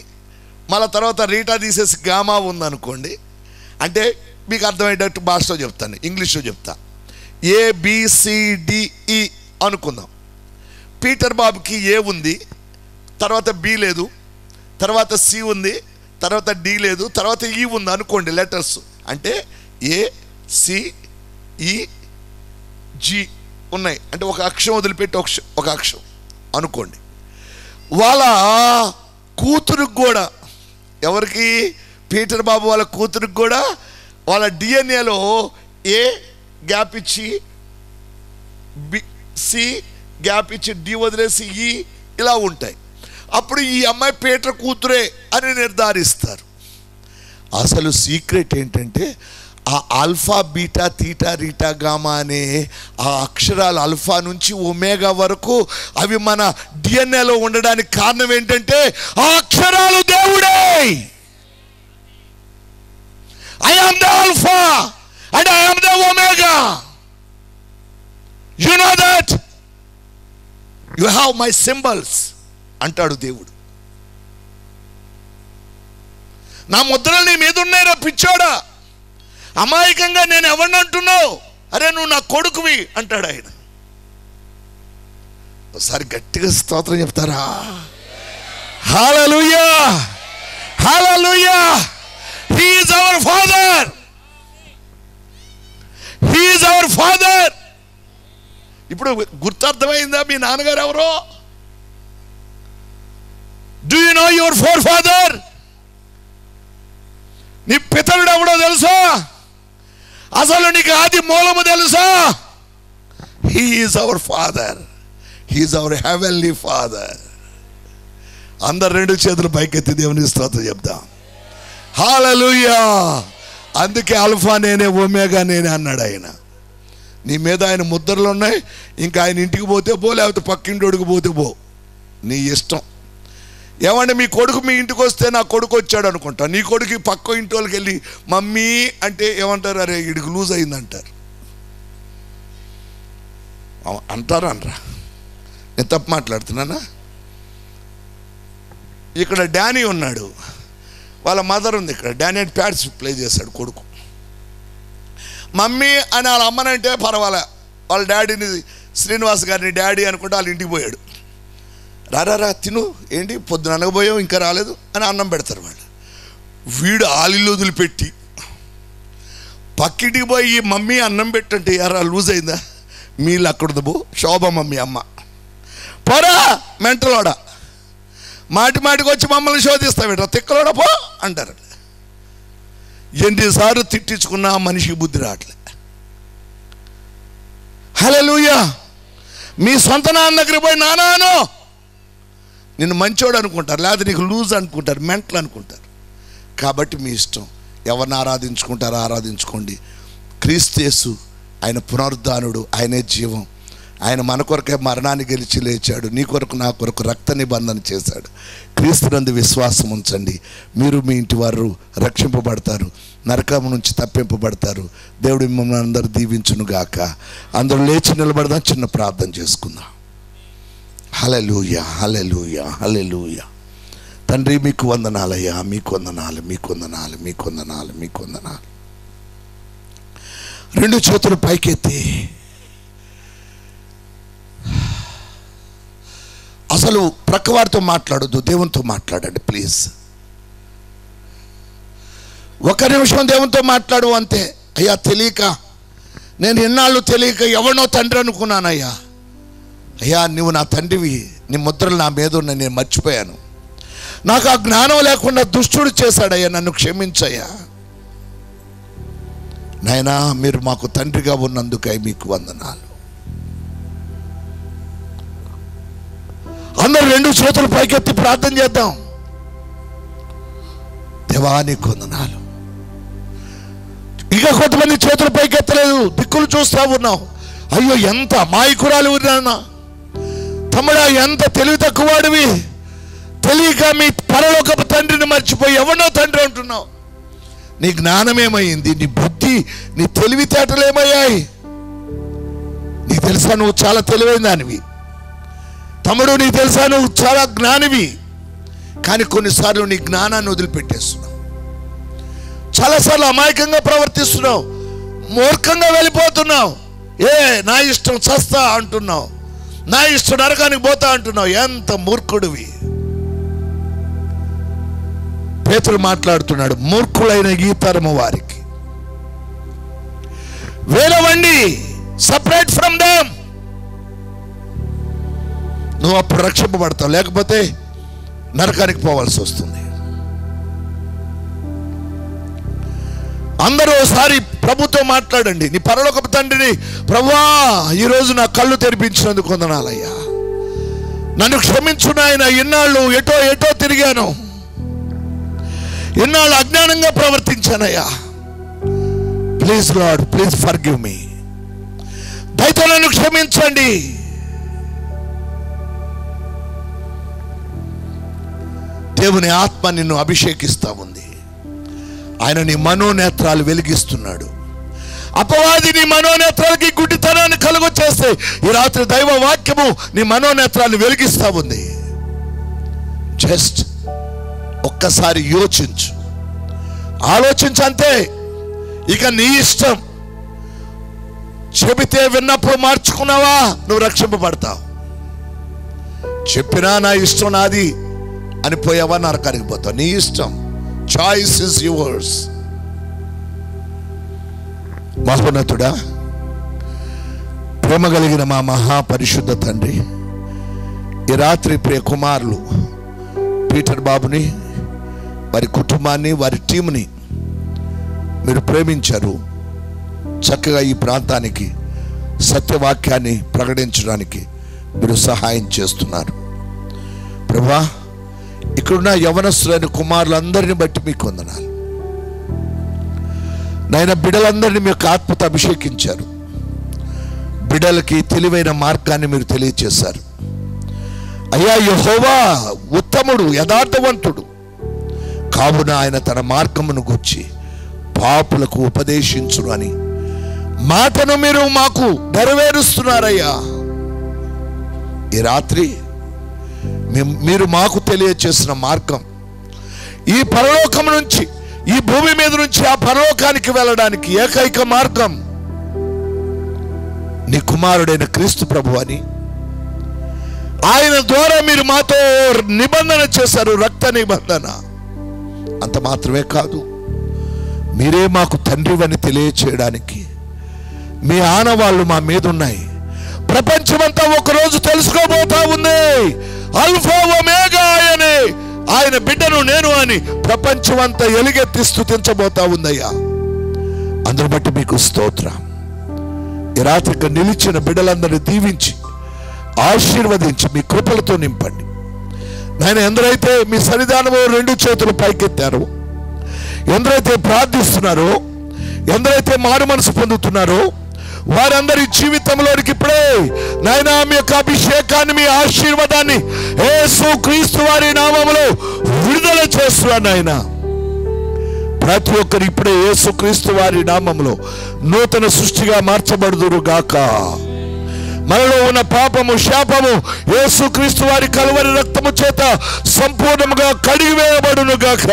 మళ్ళీ తర్వాత రీటా తీసేసి గామా ఉందనుకోండి, అంటే మీకు అర్థమయ్యేటట్టు భాషలో చెప్తాను, ఇంగ్లీష్లో చెప్తా. ABCDE అనుకుందాం. పీటర్ బాబుకి ఏ ఉంది, తర్వాత బి లేదు, తర్వాత సి ఉంది, తర్వాత డి లేదు, తర్వాత ఈ ఉంది అనుకోండి లెటర్స్. అంటే ACEG ఉన్నాయి, అంటే ఒక అక్షరం వదిలిపెట్టి ఒక అక్షరం అనుకోండి. వాళ్ళ కూతురుకు కూడా, ఎవరికి, పీటర్ బాబు వాళ్ళ కూతురుకు కూడా వాళ్ళ డిఎన్ఏలో ఏ గ్యాప్ ఇచ్చి బి, సి గ్యాప్ ఇచ్చి, డి వదిలేసి ఈ ఇలా ఉంటాయి. అప్పుడు ఈ అమ్మాయి పీటర్ కూతురే అని నిర్ధారిస్తారు. అసలు సీక్రెట్ ఏంటంటే ఆ alpha beta theta Rita gamma అనే ఆ అక్షరాలు ఆల్ఫా నుంచి ఒమేగా వరకు అవి మన డిఎన్ఏలో ఉండడానికి కారణం ఏంటంటే ఆ అక్షరాలు దేవుడే. I am the Alpha and I am the Omega. You know that? You have my symbols అంటాడు దేవుడు. నా ముద్రలు నీ మీద ఉన్నాయిరా పిచ్చోడా, అమాయకంగా నేను ఎవరిని అంటున్నావు, అరే నువ్వు నా కొడుకువి అంటాడు ఆయన. ఒకసారి గట్టిగా స్తోత్రం చెప్తారా? హల్లెలూయా, హల్లెలూయా. He is our Father. He is our Father. ఇప్పుడు గుర్తర్థమైందా మీ నాన్నగారు ఎవరో? Do you know your forefather? నీ పితరుడు ఎవడో తెలుసా? అసలు నీకు ఆది మూలము తెలుసా? He is our Father. He is our heavenly Father. అందరు రెండు చేతులు పైకెత్తి దేవుని స్తోత్రం చెప్దాం. హల్లెలూయా. అందుకే ఆల్ఫా నేనే ఒమేగా నేనే అన్నాడు ఆయన. నీ మీద ఆయన ముద్రలు ఉన్నాయి. ఇంకా ఆయన ఇంటికి పోతే పో, లేకపోతే పక్కింటోడికి పోతే పో, నీ ఇష్టం. ఏమంటే మీ కొడుకు మీ ఇంటికి వస్తే నా కొడుకు వచ్చాడు అనుకుంటా, నీ కొడుకు పక్క ఇంటి వాళ్ళకి వెళ్ళి మమ్మీ అంటే ఏమంటారు? అరే వీడికి లూజ్ అయింది అంటారు. అంటారా అనరా? నేను తప్పు మాట్లాడుతున్నానా? ఇక్కడ డానీ ఉన్నాడు, వాళ్ళ మదర్ ఉంది ఇక్కడ. డానీ ప్యాడ్స్ ప్లే చేశాడు కొడుకు. మమ్మీ అని వాళ్ళ అమ్మనంటే పర్వాలే, వాళ్ళ డాడీని శ్రీనివాస్ గారిని డాడీ అనుకుంటే వాళ్ళ ఇంటికి పోయాడు. రారా తిను, ఏంటి పొద్దున అనగబోయావు ఇంకా రాలేదు అని అన్నం పెడతారు వాళ్ళు. వీడు ఆలిల్లు వదిలిపెట్టి పక్కింటికి పోయి ఈ మమ్మీ అన్నం పెట్టంటే ఎరా లూజ్ అయిందా, మీళ్ళు అక్కడది పో, శోభ మమ్మీ అమ్మ పోరా మెంటలోడా, మాటికి వచ్చి మమ్మల్ని శోధిస్తావేట తిక్కలోడా పో అంటారు. ఎన్నిసార్లు తిట్టించుకున్నా మనిషికి బుద్ధి రావట్లే. హల్లెలూయా. మీ సొంత నాన్న దగ్గర పోయి నానాను నిన్ను మంచోడు అనుకుంటారు, లేదా నీకు లూజ్ అనుకుంటారు, మెంటల్ అనుకుంటారు. కాబట్టి మీ ఇష్టం, ఎవరిని ఆరాధించుకుంటారో ఆరాధించుకోండి. క్రీస్తు యేసు ఆయన పునరుద్ధానుడు, ఆయనే జీవం. ఆయన మన కొరకే మరణాన్ని గెలిచి లేచాడు, నీ కొరకు నా కొరకు రక్త నిబంధన చేశాడు. క్రీస్తునందు విశ్వాసం ఉంచండి, మీరు మీ ఇంటి వారు రక్షింపబడతారు, నరకం నుంచి తప్పింపబడతారు. దేవుడు మిమ్మల్ని అందరూ దీవించునుగాక. అందరూ లేచి నిలబడదాం, చిన్న ప్రార్థన చేసుకుందాం. హల్లెలూయా, హల్లెలూయా, హల్లెలూయా. తండ్రి మీకు వందనాలయ్యా, మీకు వందనాలు, మీకు వందనాలు, మీకు వందనాలు, మీకు వందనాలు. రెండు చేతులు పైకెత్తి అసలు ప్రక్కవారితో మాట్లాడొద్దు, దేవునితో మాట్లాడండి ప్లీజ్. ఒక నిమిషం దేవునితో మాట్లాడు అంతే. అయ్యా తెలియక, నేను ఎన్నాళ్ళు తెలియక ఎవరినో తండ్రి అనుకున్నానయ్యా. అయ్యా నువ్వు నా తండ్రివి, నీ ముద్రలు నా మీద ఉన్నాయి, నేను మర్చిపోయాను. నాకు ఆ జ్ఞానం లేకుండా దుష్టుడు చేశాడయ్యా, నన్ను క్షమించయ్యా. నాయనా మీరు మాకు తండ్రిగా ఉన్నందుకై మీకు వందనాలు. అందరూ రెండు చేతులు పైకెత్తి ప్రార్థన చేద్దాం. దేవా నీకు వందనాలు. ఇక కొంతమంది చేతులు పైకెత్తలేదు, దిక్కులు చూస్తా ఉన్నావు. అయ్యో ఎంత మాయకురాలు ఉన్నానా తమ్ముడా, ఎంత తెలివి తక్కువవాడివి, తెలియక మీ పరలోకపు తండ్రిని మర్చిపోయి ఎవరినో తండ్రి అంటున్నావు. నీ జ్ఞానం ఏమైంది, నీ బుద్ధి, నీ తెలివితేటలు ఏమయ్యాయి? నీకు తెలుసా నువ్వు చాలా తెలివైన దానివి తమ్ముడు, నీకు తెలుసా నువ్వు చాలా జ్ఞానివి. కానీ కొన్నిసార్లు నీ జ్ఞానాన్ని వదిలిపెట్టేస్తున్నావు. చాలాసార్లు అమాయకంగా ప్రవర్తిస్తున్నావు, మూర్ఖంగా వెళ్ళిపోతున్నావు. నా ఇష్టం చస్తా అంటున్నావు, నా ఇష్టం నరకానికి పోతా అంటున్నావు. ఎంత మూర్ఖుడివి. పేతురు మాట్లాడుతున్నాడు, మూర్ఖులైన ఈ తరము వారికి వేలవండి, సపరేట్ ఫ్రమ్ దెమ్. నువ్వు అప్పుడు రక్షింపబడతావు, లేకపోతే నరకానికి పోవాల్సి వస్తుంది. అందరూ ఒకసారి ప్రభుతో మాట్లాడండి. నీ పరలోకపు తండ్రిని, ప్రభువా ఈరోజు నా కళ్ళు తెరిపించినందుకు వందనాలయ్యా, నన్ను క్షమించు నాయన. ఇన్నాళ్ళు ఎటో ఎటో తిరిగాను, ఇన్నాళ్ళు అజ్ఞానంగా ప్రవర్తించానయ్యా. Please lord, please forgive me. దయతో నన్ను క్షమించండి. దేవుని ఆత్మ నిన్ను అభిషేకిస్తా ఉంది. ఆయన నీ మనోనేత్రాలు వెలిగిస్తున్నాడు. అపవాది నీ మనోనేత్రాలకి గుడ్డితనాన్ని కలుగొచ్చేస్తే ఈ రాత్రి దైవ వాక్యము నీ మనోనేత్రాలు వెలిగిస్తా ఉంది. జస్ట్ ఒక్కసారి యోచించు, ఆలోచించు, అంతే. ఇక నీ ఇష్టం. చెబితే విన్నప్పుడు మార్చుకున్నావా, నువ్వు రక్షింపబడతావు. చెప్పినా నా ఇష్టం నాది అని పోయావా, నరకానికి పోతావు. నీ ఇష్టం. Choice is yours. మహోన్నతుడా, ప్రేమ కలిగిన మా మహాపరిశుద్ధ తండ్రి, ఈ రాత్రి ప్రియ కుమారులు పీటర్ బాబుని, వారి కుటుంబాన్ని, వారి టీంని మీరు ప్రేమించారు. చక్కగా ఈ ప్రాంతానికి సత్యవాక్యాన్ని ప్రకటించడానికి మీరు సహాయం చేస్తున్నారు. ప్రభా, ఇక్కడున్న యవనస్తులైన కుమారులందరిని బట్టి మీకు వందనాలు నాయన. బిడ్డలందరినీ మీ యొక్క ఆత్మతో అభిషేకించారు. బిడ్డలకి తెలివైన మార్గాన్ని మీరు తెలియచేశారు అయ్యా. యెహోవా ఉత్తముడు, యథార్థవంతుడు కావున ఆయన తన మార్గమును గూర్చి పాపులకు ఉపదేశించును అని మాటను మీరు మాకు నెరవేరుస్తున్నారయ్యా. ఈ రాత్రి మీరు మాకు తెలియచేసిన మార్గం, ఈ పరలోకం నుంచి, ఈ భూమి మీద నుంచి ఆ పరలోకానికి వెళ్ళడానికి ఏకైక మార్గం నీ కుమారుడైన క్రీస్తు ప్రభు అని, ఆయన ద్వారా మీరు మాతో నిబంధన చేశారు, రక్త నిబంధన. అంత మాత్రమే కాదు, మీరే మాకు తండ్రివని తెలియచేయడానికి మీ ఆనవాళ్ళు మా మీద ఉన్నాయి. ప్రపంచమంతా ఒకరోజు తెలుసుకోబోతా ఉంది, అల్ఫా ఒమేగా అనే ఆయన బిడ్డను నేను అని ప్రపంచమంతా ఎలుగెత్తి స్తుతించబోతా ఉందయ్యా. అందును బట్టి మీకు స్తోత్రం. ఈ రాత్రికి నిలిచిన బిడ్డలందరినీ దీవించి ఆశీర్వదించి మీ కృపలతో నింపండి నాయన. ఎందరైతే మీ సన్నిధానము రెండు చేతులు పైకెత్తారో, ఎందరైతే ప్రార్థిస్తున్నారో, ఎందరైతే మారు మనసు పొందుతున్నారో, వారందరి జీవితంలోనికి ఇప్పుడే నాయనా మీ యొక్క అభిషేకాన్ని, మీ ఆశీర్వాదాన్ని యేసు క్రీస్తు వారి నామములో విడుదల చేస్తున్నాను నాయనా. ప్రతి ఒక్కరు ఇప్పుడే యేసు క్రీస్తు వారి నామములో నూతన సృష్టిగా మార్చబడుదురు గాక. మనలో ఉన్న పాపము, శాపము యేసు క్రీస్తు వారి కలువరి రక్తము చేత సంపూర్ణముగా కడిగివేయబడును గాక.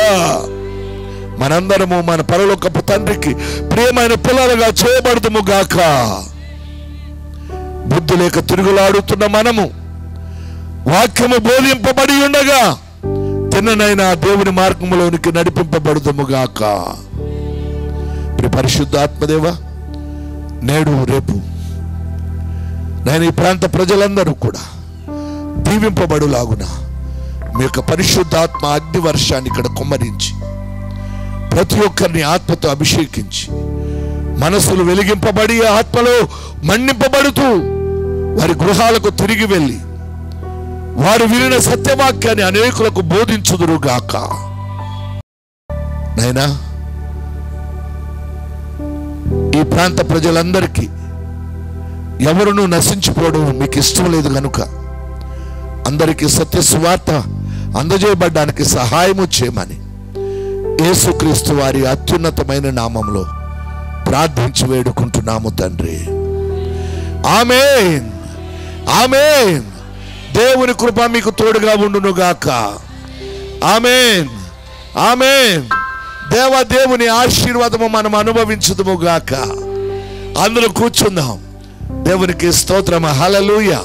మనందరము మన పరలోకపు తండ్రికి ప్రియమైన పిల్లలుగా చేయబడుదుము గాక. బుద్ధి లేక తిరుగులాడుతున్న మనము వాక్యము బోధింపబడి ఉండగా తిన్ననైనా దేవుని మార్గంలోనికి నడిపింపబడుదుము గాక. పరిశుద్ధాత్మదేవ, నేడు రేపు నేను ఈ ప్రాంత ప్రజలందరూ కూడా దీవింపబడులాగున మీ యొక్క పరిశుద్ధాత్మ అగ్ని వర్షాన్ని ఇక్కడ కుమ్మరించి ప్రతి ఒక్కరిని ఆత్మతో అభిషేకించి మనసులు వెలిగింపబడి ఆత్మలో మన్నింపబడుతూ వారి గృహాలకు తిరిగి వెళ్ళి వారు వినిన సత్యవాక్యాన్ని అనేకులకు బోధించుదురుగాక. నైనా ఈ ప్రాంత ప్రజలందరికీ ఎవరునూ నశించిపోవడం మీకు ఇష్టం లేదు కనుక అందరికీ సత్య సువార్త అందజేయబడ్డానికి సహాయము చేయమని యేసుక్రీస్తు వారి అత్యున్నతమైన నామములో ప్రార్థించి వేడుకుంటున్నాము తండ్రి. ఆమేన్, ఆమేన్. దేవుని కృప మీకు తోడుగా ఉండును గాక. ఆమేన్, ఆమేన్. దేవుని ఆశీర్వాదము మనం అనుభవించుదుము గాక. అందులో కూర్చుందాం. దేవునికి స్తోత్రం. హల్లెలూయా.